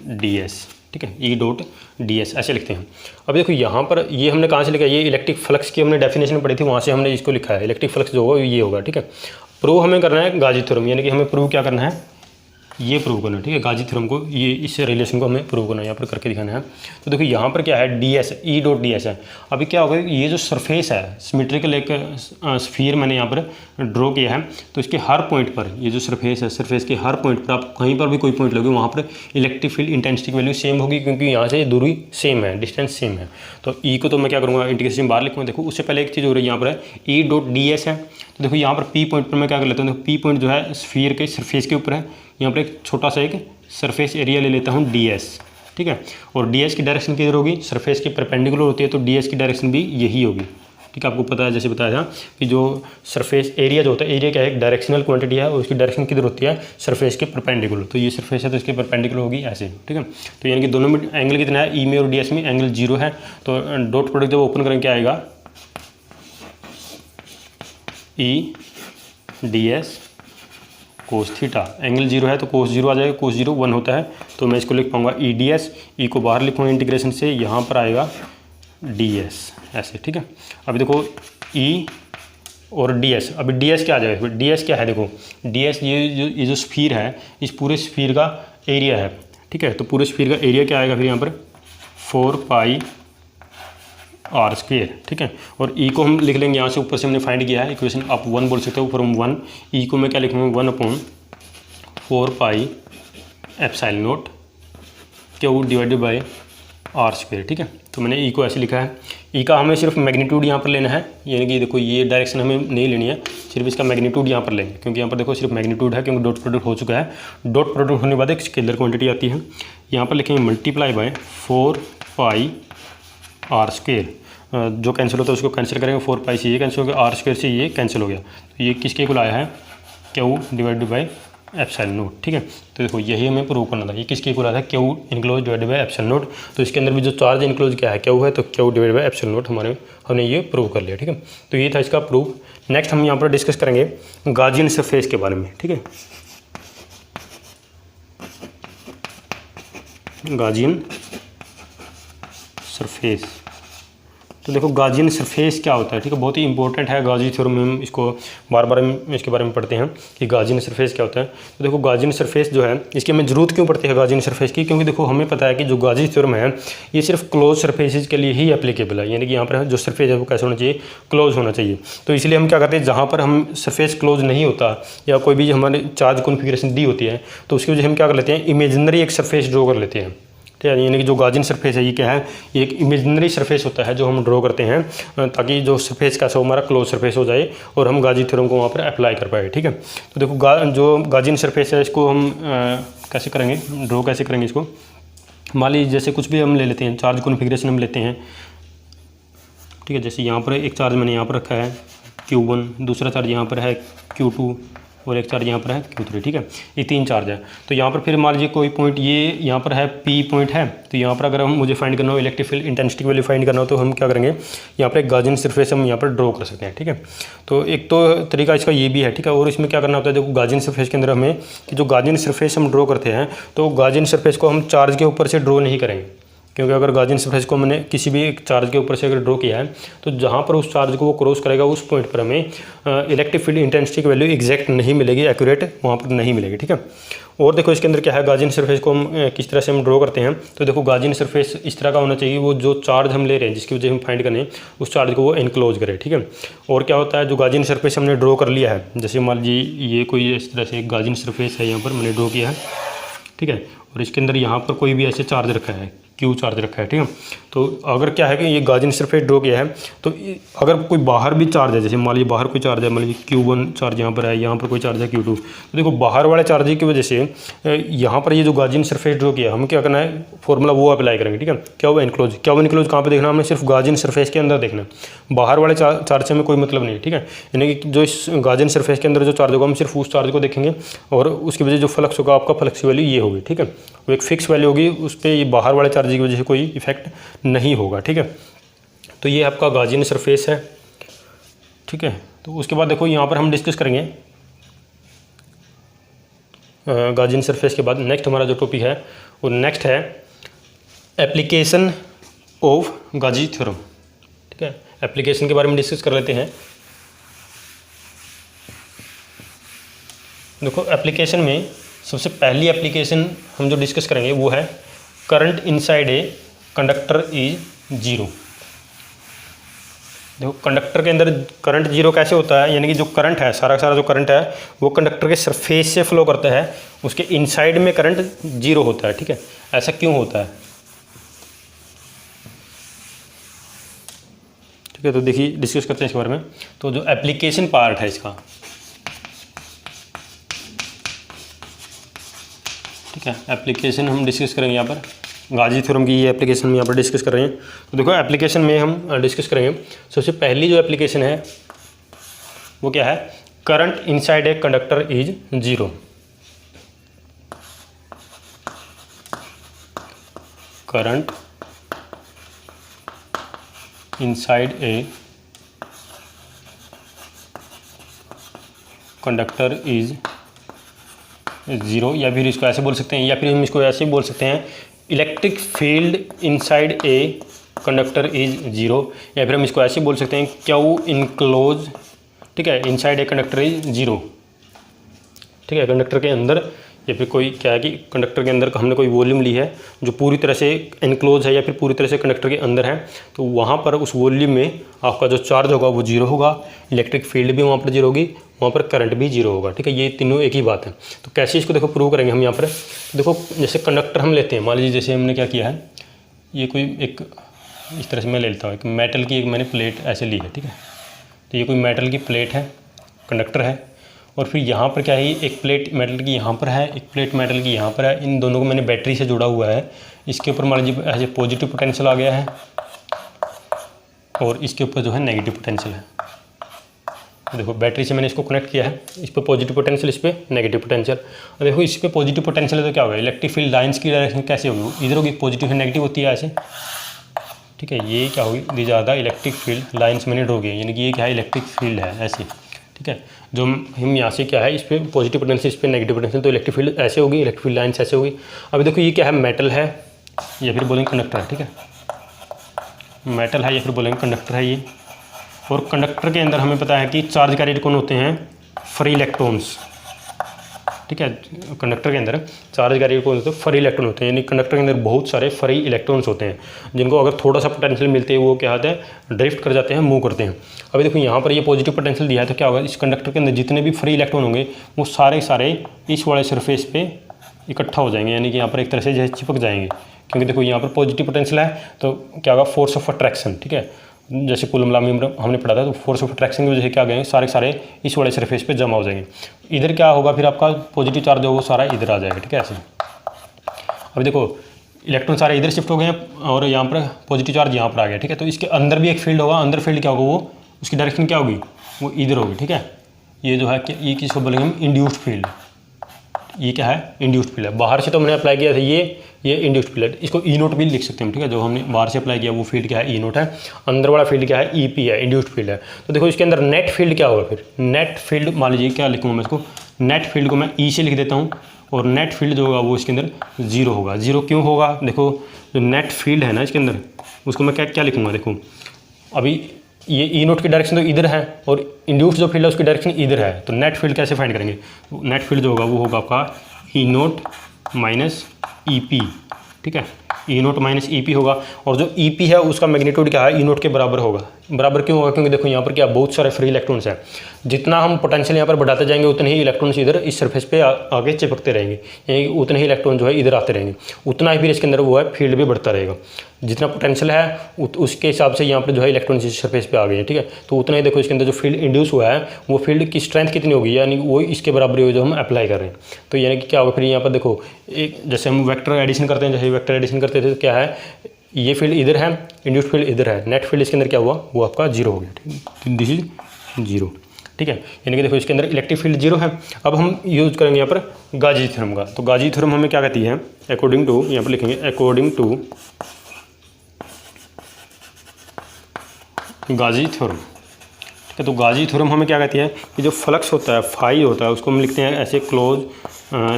डी एस, ठीक है, ई डॉट डी एस ऐसे लिखते हैं। अब देखो यहाँ पर ये हमने कहाँ से लिखा है, ये इलेक्ट्रिक फ्लक्स की हमने डेफिनेशन पढ़ी थी, वहाँ से हमने इसको लिखा है। इलेक्ट्रिक फ्लक्स जो होगा ये होगा, ठीक है। प्रूव हमें करना है गाजी थ्योरम, यानी कि हमें प्रूव क्या करना है, ये प्रूव करना है, ठीक है। गाजी थ्योरम को ये इस रिलेशन को हमें प्रूव करना है, यहाँ पर करके दिखाना है। तो देखो यहाँ पर क्या है, D S E dot D S है। अभी क्या होगा, ये जो सरफेस है सिमेट्रिकल एक स्फीयर मैंने यहाँ पर ड्रॉ किया है, तो इसके हर पॉइंट पर ये जो सरफेस है, सरफेस के हर पॉइंट पर आप कहीं पर भी कोई पॉइंट लोगे वहाँ पर इलेक्ट्रिक फील्ड इंटेंसिटी की वैल्यू सेम होगी, क्योंकि यहाँ से दूरी सेम है, डिस्टेंस सेम है। तो ई को तो मैं क्या करूँगा, इंटीग्रेशन बाहर लिखूँगा। देखो उससे पहले एक चीज़ हो रही है, यहाँ पर है ई डॉट डी एस है। तो देखो यहाँ पर पी पॉइंट पर मैं क्या कर लेता हूँ, देखो पी पॉइंट जो है स्फीयर के सरफेस के ऊपर है, यहाँ पर एक छोटा सा एक सरफेस एरिया ले लेता हूँ डी एस, ठीक है। और डी एस की डायरेक्शन किधर होगी, सरफेस के परपेंडिकुलर होती है, तो डी एस की डायरेक्शन भी यही होगी, ठीक है। आपको पता है, जैसे बताया था कि जो सरफेस एरिया जो होता है, एरिया क्या है, एक डायरेक्शनल क्वांटिटी है और उसकी डायरेक्शन किधर होती है, सरफेस के परपेंडिकुलर। तो ये सरफेस है तो इसके परपेंडिकुलर होगी ऐसे, ठीक है। तो यानी कि दोनों में एंगल कितना है, ई में और डी एस में एंगल 0 है। तो डॉट प्रोडक्ट जब ओपन करेंगे क्या आएगा, ई D S cos theta, angle 0 है तो कोस 0 आ जाएगा, कोस 0 1 होता है। तो मैं इसको लिख पाऊंगा ई डी एस, ई को बाहर लिखूँगा इंटीग्रेशन से, यहाँ पर आएगा डी एस ऐसे, ठीक है। अभी देखो ई और डी एस, अभी डी एस क्या आ जाएगा, डी एस क्या है, देखो डी एस ये जो स्फीयर है, इस पूरे स्फीयर का एरिया है, ठीक है। तो पूरे स्फीयर का एरिया क्या आएगा फिर यहाँ पर 4 पाई आर स्क्वेयर, ठीक है। और ई को हम लिख लेंगे, यहाँ से ऊपर से हमने फाइंड किया है इक्वेशन, आप 1 बोल सकते हो, फ्रॉम 1 ई को मैं क्या लिखूँगा 1/4 pi epsilon naught Q divided by R square, ठीक है। तो मैंने ई को ऐसे लिखा है। ई का हमें सिर्फ मैग्नीट्यूड यहाँ पर लेना है, यानी कि देखो ये डायरेक्शन हमें नहीं लेनी है, सिर्फ इसका मैग्नीट्यूड यहाँ पर लेंगे, क्योंकि यहाँ पर देखो सिर्फ मैग्नीट्यूड है, क्योंकि डॉट प्रोडक्ट हो चुका है। डॉट प्रोडक्ट होने के बाद एक स्केलर क्वांटिटी आती है, यहाँ पर लिखेंगे multiply by 4 pi R square, जो कैंसिल होता है उसको कैंसिल करेंगे, 4 पाई से ये कैंसिल हो गया, आर स्क्वेयर से ये कैंसिल हो गया। तो ये किसके इक्वल आया है, Q divided by epsilon not, ठीक है। तो देखो यही हमें प्रूव करना था, ये किसके इक्वल आया था, Q enclose divided by epsilon not. तो इसके अंदर भी जो चार्ज इनक्लोज क्या है, क्यू है, तो Q divided by epsilon not हमने ये प्रूव कर लिया, ठीक है। तो ये था इसका प्रूफ। नेक्स्ट हम यहाँ पर डिस्कस करेंगे गाजियन सरफेस के बारे में, ठीक है। गाजियन सरफेस, तो देखो गाजियन सरफेस क्या होता है, ठीक है, बहुत ही इंपॉर्टेंट है। गाजी थ्योरम में हम इसको बार बार इसके बारे में पढ़ते हैं कि गाजियन सरफेस क्या होता है। तो देखो गाजियन सरफेस जो है, इसकी हमें ज़रूरत क्यों पड़ती है गाजियन सरफेस की, क्योंकि देखो हमें पता है कि जो गाजी थ्योरम है ये सिर्फ क्लोज सरफेसेज के लिए ही एप्लीकेबल है, यानी कि यहाँ पर जो सरफेस है वो कैसे होना चाहिए, क्लोज होना चाहिए। तो इसलिए हम क्या करते हैं, जहाँ पर हम सरफेस क्लोज नहीं होता या कोई भी हमारे चार्ज कॉन्फिगरेशन दी होती है, तो उसकी वजह हम क्या कर लेते हैं, इमेजिनरी एक सरफेस ड्रॉ कर लेते हैं, ठीक है। यानी कि जो गाजियन सरफेस है ये क्या है, ये एक इमेजिनरी सरफेस होता है जो हम ड्रॉ करते हैं, ताकि जो सरफेस कैसा हो, हमारा क्लोज सरफेस हो जाए और हम गाजी थ्योरम को वहाँ पर अप्लाई कर पाए, ठीक है। तो देखो जो गाजियन सरफेस है इसको हम कैसे करेंगे, ड्रॉ कैसे करेंगे इसको। मान लीजिए जैसे कुछ भी हम ले लेते हैं, चार्ज कॉन्फिगरेशन हम लेते हैं, ठीक है। जैसे यहाँ पर एक चार्ज मैंने यहाँ पर रखा है Q1, दूसरा चार्ज यहाँ पर है Q2 और एक चार्ज यहाँ पर है Q3, ठीक है। ये 3 चार्ज है। तो यहाँ पर फिर मान लीजिए कोई पॉइंट ये यहाँ पर है P पॉइंट है, तो यहाँ पर अगर हम मुझे फाइंड करना हो electric field intensity value find करना हो, तो हम क्या करेंगे, यहाँ पर एक गाजियन सरफेस हम यहाँ पर ड्रॉ कर सकते हैं, ठीक है। तो एक तो तरीका इसका ये भी है, ठीक है। और इसमें क्या करना होता है, देखो गाजियन सरफेस के अंदर हमें कि जो गाजियन सरफेस हम ड्रॉ करते हैं, तो गाजियन सरफेस को हम चार्ज के ऊपर से ड्रॉ नहीं करेंगे, क्योंकि अगर गाजियन सरफेस को मैंने किसी भी एक चार्ज के ऊपर से अगर ड्रॉ किया है, तो जहाँ पर उस चार्ज को वो क्रॉस करेगा उस पॉइंट पर हमें इलेक्ट्रिक फील्ड इंटेंसिटी की वैल्यू एग्जैक्ट नहीं मिलेगी, एक्यूरेट वहाँ पर नहीं मिलेगी, ठीक है। और देखो इसके अंदर क्या है, गाजियन सरफेस को हम किस तरह से हम ड्रॉ करते हैं। तो देखो गाजियन सरफेस इस तरह का होना चाहिए, वो जो चार्ज हम ले रहे हैं जिसकी वजह हम फाइंड करें उस चार्ज को वो इनक्लोज करे, ठीक है। और क्या होता है, जो गाजियन सरफेस हमने ड्रॉ कर लिया है, जैसे मान लीजिए ये कोई इस तरह से एक गाजियन सरफेस है, यहाँ पर मैंने ड्रॉ किया है, ठीक है। और इसके अंदर यहाँ पर कोई भी ऐसे चार्ज रखा है, Q चार्ज रखा है, ठीक है। तो अगर क्या है कि ये गाजियन सरफेस ड्रॉ किया है, तो अगर कोई बाहर भी चार्ज है, जैसे मान लीजिए बाहर कोई चार्ज है, मान लीजिए Q1 चार्ज यहाँ पर है, यहाँ पर कोई चार्ज है Q2, तो देखो बाहर वाले चार्ज की वजह से यहाँ पर ये जो गाजियन सरफेस ड्रॉ किया, हम क्या करना है, फॉर्मूला वो अप्लाई करेंगे, ठीक है। क्या हुआ, इनक्लोज। क्या हुआ इनक्लोज, कहाँ पर देखना, हमें सिर्फ गाजियन सरफेस के अंदर देखना है, बाहर वाले चार्ज से हमें कोई मतलब नहीं है, ठीक है। यानी कि जो इस गाजियन सरफेस के अंदर जो चार्ज होगा, हम सिर्फ उस चार्ज को देखेंगे और उसकी वजह जो फ्लक्स होगा आपका, फ्लक्स की वैल्यू ये होगी, ठीक है। वो एक फिक्स वैल्यू होगी, उस पर ये बाहर वाले चार्ज की वजह से कोई इफेक्ट नहीं होगा, ठीक है। तो ये आपका गाजियन सरफेस है, ठीक है। तो उसके बाद देखो यहाँ पर हम डिस्कस करेंगे गाजियन सरफेस के बाद नेक्स्ट हमारा जो टॉपिक है वो नेक्स्ट है एप्लीकेशन ऑफ गाजी थ्योरम, ठीक है। एप्लीकेशन के बारे में डिस्कस कर लेते हैं। देखो एप्लीकेशन में सबसे पहली एप्लीकेशन हम जो डिस्कस करेंगे वो है current inside a conductor is zero. देखो कंडक्टर के अंदर करंट जीरो कैसे होता है, यानी कि जो करंट है सारा जो करंट है वो कंडक्टर के सरफेस से फ्लो करता है, उसके इनसाइड में करंट जीरो होता है। ठीक है, ऐसा क्यों होता है? ठीक है, तो देखिए डिस्कस करते हैं इसके बारे में। तो जो एप्लीकेशन पार्ट है इसका, ठीक है, एप्लीकेशन हम डिस्कस करेंगे यहाँ पर। गाजी थ्योरम की ये एप्लीकेशन हम यहाँ पर डिस्कस कर रहे हैं। तो देखो एप्लीकेशन में हम डिस्कस करेंगे, सबसे पहली जो एप्लीकेशन है वो क्या है, current inside a conductor is zero. Current inside a conductor is zero, या फिर इसको ऐसे बोल सकते हैं, या फिर हम इसको ऐसे बोल सकते हैं electric field inside a conductor is zero, या फिर हम इसको ऐसे बोल सकते हैं क्यू इनक्लोज, ठीक है, inside a conductor is zero. ठीक है, कंडक्टर के अंदर या फिर कोई क्या है कि कंडक्टर के अंदर हमने कोई वॉल्यूम ली है जो पूरी तरह से इनक्लोज है या फिर पूरी तरह से कंडक्टर के अंदर है, तो वहाँ पर उस वॉल्यूम में आपका जो चार्ज होगा वो जीरो होगा, इलेक्ट्रिक फील्ड भी वहाँ पर जीरो होगी, वहाँ पर करंट भी जीरो होगा। ठीक है, ये तीनों एक ही बात है। तो कैसे इसको देखो प्रूव करेंगे हम यहाँ पर। देखो जैसे कंडक्टर हम लेते हैं, मान लीजिए जैसे हमने क्या किया है, ये कोई एक इस तरह से मैं ले लेता हूँ, एक मेटल की एक मैंने प्लेट ऐसे ली है। ठीक है, तो ये कोई मेटल की प्लेट है, कंडक्टर है, और फिर यहाँ पर क्या है, एक प्लेट मेटल की यहाँ पर है, एक प्लेट मेटल की यहाँ पर है। इन दोनों को मैंने बैटरी से जोड़ा हुआ है। इसके ऊपर मान लीजिए ऐसे पॉजिटिव पोटेंशियल आ गया है और इसके ऊपर जो है नेगेटिव पोटेंशियल है। देखो बैटरी से मैंने इसको कनेक्ट किया है, इस पर पॉजिटिव पोटेंशियल, इस पर नेगेटिव पोटेंशियल। और देखो इस पर पॉजिटिव पोटेंशियल है तो क्या होगा, इलेक्ट्रिक फील्ड लाइन्स की डायरेक्शन कैसे होगी, इधर होगी, पॉजिटिव है नेगेटिव होती है ऐसे। ठीक है, ये क्या होगी, दी ज़्यादा इलेक्ट्रिक फील्ड लाइन्स मैंने ड्रॉ की, यानी कि ये क्या है, इलेक्ट्रिक फील्ड है ऐसे। ठीक है, जो हम यहाँ से क्या है, इस पर पॉजिटिव पोटेंशियल, इस पर नेगेटिव पोटेंशियल, तो इलेक्ट्रिक फील्ड ऐसे होगी, इलेक्ट्रिक फील्ड लाइन्स ऐसे होगी। अभी देखो ये क्या है, मेटल है या फिर बोलेंगे कंडक्टर है। ठीक है, मेटल है या फिर बोलेंगे कंडक्टर है ये। और कंडक्टर के अंदर हमें पता है कि चार्ज कैरियर कौन होते हैं, फ्री इलेक्ट्रॉन्स। ठीक है, कंडक्टर के अंदर चार्ज कैरियर कौन होते हैं, फ्री इलेक्ट्रॉन होते हैं, यानी कंडक्टर के अंदर बहुत सारे फ्री इलेक्ट्रॉन्स होते हैं जिनको अगर थोड़ा सा पोटेंशियल मिलते हैं वो क्या होते हैं, ड्रिफ्ट कर जाते हैं, मूव करते हैं। अभी देखो यहाँ पर ये पॉजिटिव पोटेंशियल दिया है तो क्या होगा, इस कंडक्टर के अंदर जितने भी फ्री इलेक्ट्रॉन होंगे वो सारे इस वाले सरफेस पे इकट्ठा हो जाएंगे, यानी कि यहाँ पर एक तरह से जो चिपक जाएंगे, क्योंकि देखो यहाँ पर पॉजिटिव पोटेंशियल है तो क्या होगा, फोर्स ऑफ अट्रैक्शन। ठीक है, जैसे कूलम लॉ में हमने पढ़ा था, तो फोर्स ऑफ अट्रैक्शन की वजह से क्या गए, सारे इस वाले सरफेस पे जमा हो जाएंगे। इधर क्या होगा, फिर आपका पॉजिटिव चार्ज होगा सारा इधर आ जाएगा। ठीक है, ऐसे। अभी देखो इलेक्ट्रॉन सारे इधर शिफ्ट हो गए हैं और यहाँ पर पॉजिटिव चार्ज यहाँ पर आ गया। ठीक है, तो इसके अंदर भी एक फील्ड होगा, अंदर फील्ड क्या होगा, वो उसकी डायरेक्शन क्या होगी, वो इधर होगी। ठीक है, ये जो है ये किसको बोलेंगे हम, इंड्यूस्ड फील्ड। ये क्या है, इंड्यूस्ड फील्ड है। बाहर से तो हमने अप्लाई किया था ये इंड्यूस्ड फील्ड है, इसको ई नोट भी लिख सकते हैं। ठीक है, जो हमने बाहर से अप्लाई किया वो फील्ड क्या है, ई नोट है। अंदर वाला फील्ड क्या है, ई पी है, इंड्यूस्ड फील्ड है। तो देखो इसके अंदर नेट फील्ड क्या होगा, फिर नेट फील्ड मान लीजिए क्या लिखूँगा मैं इसको, नेट फील्ड को मैं ई से लिख देता हूँ, और नेट फील्ड जो होगा वो इसके अंदर जीरो होगा। जीरो क्यों होगा, देखो जो नेट फील्ड है ना इसके अंदर, उसको मैं क्या लिखूँगा, देखो अभी ये ई नोट की डायरेक्शन तो इधर है और इंड्यूस्ड जो फील्ड है उसकी डायरेक्शन इधर है, तो नेट फील्ड कैसे फाइंड करेंगे, नेट फील्ड जो होगा वो होगा आपका ई नोट माइनस ई पी। ठीक है, ई नोट माइनस ई पी होगा, और जो ई पी है उसका मैग्नीट्यूड क्या है, ई नोट के बराबर होगा। बराबर क्यों होगा, क्योंकि देखो यहाँ पर क्या बहुत सारे फ्री इलेक्ट्रॉन्स हैं, जितना हम पोटेंशियल यहाँ पर बढ़ाते जाएंगे उतने ही इलेक्ट्रॉन्स इधर इस सरफेस पे आगे चिपकते रहेंगे, यानी उतने ही इलेक्ट्रॉन जो है इधर आते रहेंगे, उतना ही फिर इसके अंदर वो है फील्ड भी बढ़ता रहेगा। जितना पोटेंशियल है उसके हिसाब से यहाँ पर जो है इलेक्ट्रॉन इस सरफेस पे आ गए हैं। ठीक है, तो उतना ही देखो इसके अंदर जो फील्ड इंड्यूस हुआ है वो फील्ड की स्ट्रेंथ कितनी होगी, यानी वो इसके बराबर होगी जो हम अप्लाई कर रहे हैं। तो यानी कि क्या होगा, फिर यहाँ पर देखो एक जैसे हम वेक्टर एडिशन करते हैं, जैसे वेक्टर एडिशन करते थे तो क्या है, ये फील्ड इधर है, इंड्यूस्ड फील्ड इधर है, नेट फील्ड इसके अंदर क्या हुआ, वो आपका जीरो हो गया। ठीक, दिस इज जीरो। ठीक है, यानी कि देखो इसके अंदर इलेक्ट्रिक फील्ड जीरो है। अब हम यूज करेंगे यहाँ पर गाजी थ्योरम का। तो गाजी थ्योरम हमें क्या कहती है, अकॉर्डिंग टू, यहाँ पर लिखेंगे अकॉर्डिंग टू गाजी थ्योरम। ठीक है, तो गाजी थ्योरम हमें क्या कहती है कि जो फ्लक्स होता है, फाई होता है, उसको हम लिखते हैं ऐसे, close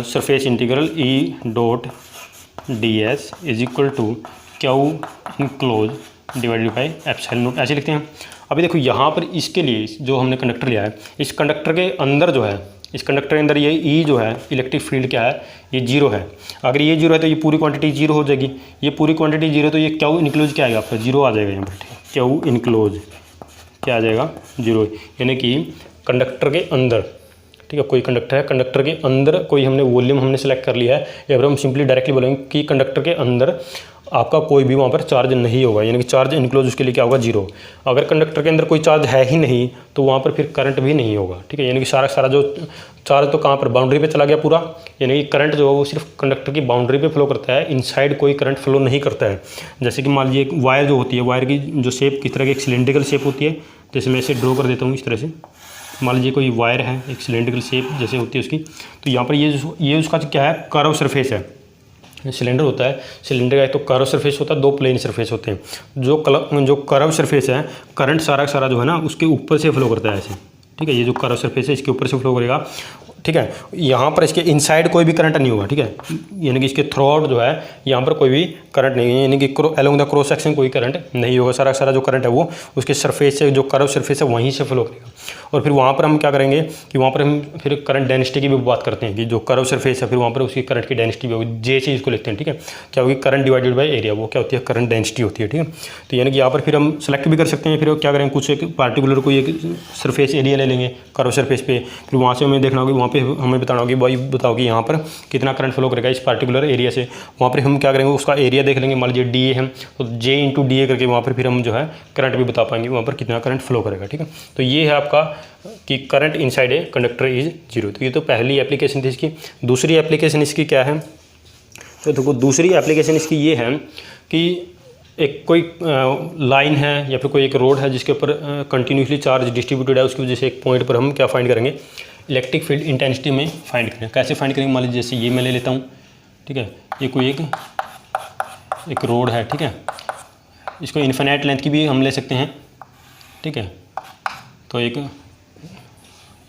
surface integral E dot D S is equal to Q enclose divided by epsilon naught, ऐसे लिखते हैं। अभी देखो यहाँ पर इसके लिए जो हमने कंडक्टर लिया है, इस कंडक्टर के अंदर जो है इस कंडक्टर के अंदर ये ई जो है इलेक्ट्रिक फील्ड क्या है, ये जीरो है। अगर ये जीरो है तो ये पूरी क्वांटिटी जीरो हो जाएगी, ये पूरी क्वांटिटी जीरो, तो ये क्यू इनक्लोज क्या आएगा आपका, जीरो आ जाएगा यहाँ पर। ठीक है, क्यू इनक्लोज क्या आ जाएगा, जीरो, यानी कि कंडक्टर के अंदर, ठीक है, कोई कंडक्टर है, कंडक्टर के अंदर कोई हमने वॉल्यूम हमने सेलेक्ट कर लिया है, या फिर हम सिंपली डायरेक्टली बोलेंगे कि कंडक्टर के अंदर आपका कोई भी वहाँ पर चार्ज नहीं होगा, यानी कि चार्ज इनक्लोज उसके लिए क्या होगा, जीरो। अगर कंडक्टर के अंदर कोई चार्ज है ही नहीं तो वहाँ पर फिर करंट भी नहीं होगा। ठीक है, यानी कि सारा जो चार्ज तो कहाँ पर, बाउंड्री पे चला गया पूरा, यानी कि करंट जो है वो सिर्फ कंडक्टर की बाउंड्री पे फ्लो करता है, इनसाइड कोई करंट फ्लो नहीं करता है। जैसे कि मान लीजिए एक वायर जो होती है, वायर की जो शेप किस तरह की, एक सिलेंड्रिकल शेप होती है। जैसे मैं इसे ड्रॉ कर देता हूँ इस तरह से, मान लीजिए कोई वायर है, एक सिलेंड्रिकल शेप जैसे होती है उसकी, तो यहाँ पर ये उसका क्या है, कर्व सरफेस है। सिलेंडर होता है, सिलेंडर का एक तो कर्व सरफेस होता है, दो प्लेन सरफेस होते हैं। जो कर्व सरफेस है, करंट सारा जो है ना उसके ऊपर से फ्लो करता है ऐसे। ठीक है, ये जो कर्व सरफेस है इसके ऊपर से फ्लो करेगा। ठीक है, यहाँ पर इसके इनसाइड कोई भी करंट नहीं होगा। ठीक है, यानी कि इसके थ्रू आउट जो है यहाँ पर कोई भी करंट नहीं है, यानी कि अलोंग द क्रॉस सेक्शन कोई करंट नहीं होगा। सारा जो करंट है वो उसके सरफेस से, जो कर्व सरफेस है वहीं से फ्लो करेगा। और फिर वहाँ पर हम क्या करेंगे कि वहाँ पर हम फिर करंट डेंसिटी की भी बात करते हैं कि जो कर्व सरफेस है फिर वहाँ पर उसकी करंट की डेंसिटी भी होगी, जे से इसको लिखते हैं। ठीक है, क्या होगी, करंट डिवाइडेड बाय एरिया, वो क्या होती है, करंट डेंसिटी होती है। ठीक है, तो यानी कि यहाँ पर फिर हम सेलेक्ट भी कर सकते हैं, फिर क्या करेंगे, कुछ एक पार्टिकुलर कोई एक सरफेस एरिया ले लेंगे कर्व सरफेस पे, फिर वहाँ से हमें देखना होगा, वहाँ पे हमें बताना होगा भाई बताओ कि यहाँ पर कितना करंट फ्लो करेगा इस पार्टिकुलर एरिया से। वहाँ पर हम क्या करेंगे, उसका एरिया देख लेंगे, मान लीजिए डी ए है तो जे इंटू डी ए करके वहाँ पर फिर हम जो है करंट भी बता पाएंगे वहाँ पर कितना करंट फ्लो करेगा। ठीक है, तो ये है आपका कि current inside a conductor is zero. तो ये तो पहली एप्लीकेशन थी इसकी। दूसरी एप्लीकेशन इसकी क्या है, तो देखो दूसरी एप्लीकेशन इसकी ये है कि एक कोई लाइन है या फिर कोई एक रोड है जिसके ऊपर कंटिन्यूसली चार्ज डिस्ट्रीब्यूटेड है, उसकी वजह से एक पॉइंट पर हम क्या फाइंड करेंगे, इलेक्ट्रिक फील्ड इंटेंसिटी में फाइंड करें। कैसे फाइंड करेंगे, मान लीजिए जैसे ये मैं ले लेता हूँ। ठीक है, ये कोई एक रोड है। ठीक है, इसको इन्फिनिट लेंथ की भी हम ले सकते हैं। ठीक है, तो एक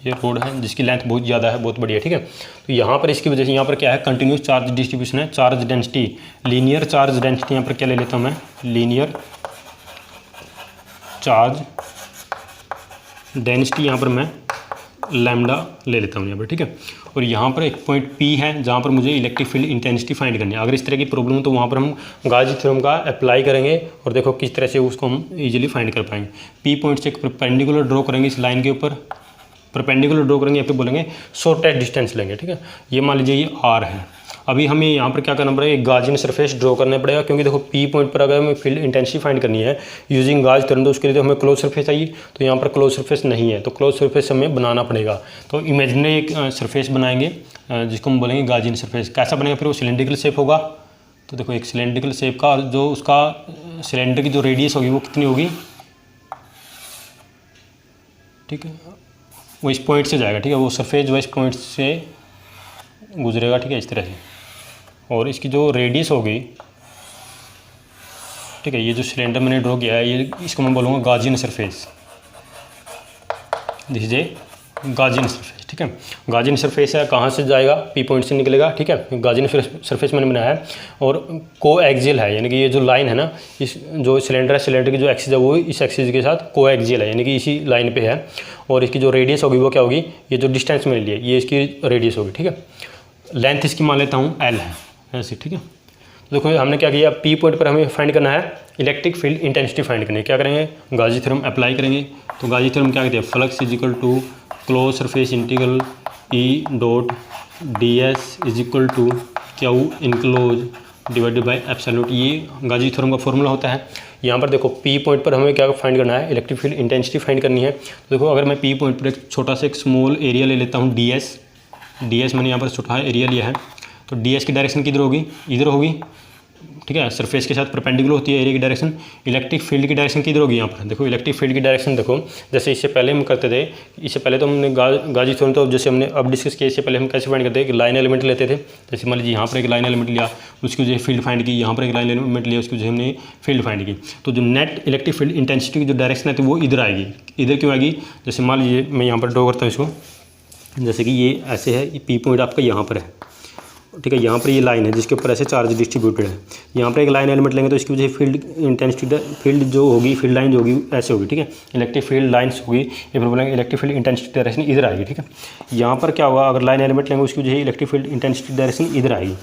ये रोड है जिसकी लेंथ बहुत ज़्यादा है, बहुत बढ़िया। ठीक है, तो यहाँ पर इसकी वजह से यहाँ पर क्या है, कंटिन्यूस चार्ज डिस्ट्रीब्यूशन है, charge density, linear charge density, यहाँ पर क्या ले लेता हूँ मैं, लीनियर चार्ज डेंसिटी, यहाँ पर मैं लैम्डा ले लेता हूँ यहाँ पर। ठीक है, और यहाँ पर एक पॉइंट P है जहाँ पर मुझे इलेक्ट्रिक फील्ड इंटेंसिटी फाइंड करनी है। अगर इस तरह की प्रॉब्लम हो तो वहाँ पर हम गाजी थ्योरम का अप्लाई करेंगे और देखो किस तरह से उसको हम इजीली फाइंड कर पाएंगे। P पॉइंट से एक परपेंडिकुलर ड्रॉ करेंगे इस लाइन के ऊपर, परपेंडिकुलर ड्रॉ करेंगे या फिर बोलेंगे शॉर्टेस्ट डिस्टेंस लेंगे। ठीक है, ये मान लीजिए ये R है। अभी हमें यहाँ पर क्या करना पड़ेगा, एक गाजियन सरफेस ड्रॉ करना पड़ेगा, क्योंकि देखो P पॉइंट पर अगर हमें फील्ड इंटेंसिटी फाइंड करनी है यूजिंग गाज थ्योरम तो उसके लिए तो हमें क्लोज सरफेस चाहिए, तो यहाँ पर क्लोज सरफेस नहीं है, तो क्लोज सरफेस हमें बनाना पड़ेगा। तो इमेजिनरी एक सरफेस बनाएंगे जिसको हम बोलेंगे गाजियन सरफेस। कैसा बनेगा, फिर वो सिलेंड्रिकल शेप होगा। तो देखो एक सिलेंड्रिकल शेप का जो उसका सिलेंडर की जो रेडियस होगी वो कितनी होगी, ठीक है, वो इस पॉइंट से जाएगा। ठीक है, वो सरफेस जो इस पॉइंट से गुजरेगा। ठीक है, इस तरह से, और इसकी जो रेडियस होगी, ठीक है, ये जो सिलेंडर मैंने ड्रॉ किया है ये, इसको मैं बोलूँगा Gaussian surface. This is a Gaussian surface. ठीक है, गाजियन सरफेस है, कहाँ से जाएगा, P पॉइंट से निकलेगा। ठीक है, गाजियन सरफेस मैंने बनाया है और को एक्सियल है, यानी कि ये जो लाइन है ना, इस जो सिलेंडर है, सिलेंडर की जो एक्सिस है वो इस एक्सिस के साथ को एक्सियल है, यानी कि इसी लाइन पे है। और इसकी जो रेडियस होगी वो क्या होगी, ये जो डिस्टेंस मैंने लिया ये इसकी रेडियस होगी। ठीक है, लेंथ इसकी मान लेता हूँ L है ऐसे। ठीक है, तो देखो हमने क्या किया, P पॉइंट पर हमें फाइंड करना है इलेक्ट्रिक फील्ड इंटेंसिटी फाइंड करनी है। क्या करेंगे, गाजी थ्योरम अप्लाई करेंगे। तो गाजी थ्योरम क्या कहते हैं, flux is equal to close surface integral E dot ds is equal to Q enclose divided by epsilon. ये गाजी थ्योरम का फॉर्मूला होता है। यहाँ पर देखो P पॉइंट पर हमें क्या फाइंड करना है, इलेक्ट्रिक फील्ड इंटेंसिटी फाइंड करनी है। तो देखो अगर मैं P पॉइंट पर एक छोटा सा एक स्मॉल एरिया ले लेता हूँ ds मैंने यहाँ पर छोटा एरिया लिया है, तो ds की डायरेक्शन किधर होगी, इधर होगी। ठीक है, सरफेस के साथ परपेंडिकुलर होती है एरिया की डायरेक्शन। इलेक्ट्रिक फील्ड की डायरेक्शन किधर होगी, यहाँ पर देखो इलेक्ट्रिक फील्ड की डायरेक्शन देखो, जैसे इससे पहले हम करते थे, इससे पहले तो हमने गाजी थ्योरम तो जैसे हमने अब डिस्कस किया, इससे पहले हम कैसे फाइंड करते हैं कि लाइन एलिमेंट लेते थे। जैसे मान लीजिए यहाँ पर एक लाइन एलिमेंट लिया, उसकी वजह फील्ड फाइंड की, यहाँ पर एक लाइन एलिमेंट लिया, उसकी वजह हमने फील्ड फाइंड की। तो जो नेट इलेक्ट्रिक फील्ड इंटेंसिटी की जो डायरेक्शन है वो इधर आएगी। इधर क्यों आएगी, जैसे मान लीजिए मैं यहाँ पर ड्रॉ करता हूँ इसको, जैसे कि ये ऐसे है, P पॉइंट आपका यहाँ पर है, ठीक है। यहाँ पर ये लाइन है जिसके ऊपर ऐसे चार्ज डिस्ट्रीब्यूटेड है। यहाँ पर एक लाइन एलिमेंट लेंगे तो इसकी वजह से फील्ड इंटेंसिटी, फील्ड जो होगी, फील्ड लाइन जो होगी ऐसे होगी, ठीक है। इलेक्ट्रिक फील्ड लाइन्स होगी, ये फिर बोलेंगे इलेक्ट्रिक फील्ड इंटेंसिटी डायरेक्शन इधर आएगी, ठीक है। यहाँ पर क्या होगा, अगर लाइन एलिमेंट लेंगे उसकी वजह से इलेक्ट्रिक फील्ड इंटेंसिटी डायरेक्शन इधर आएगी,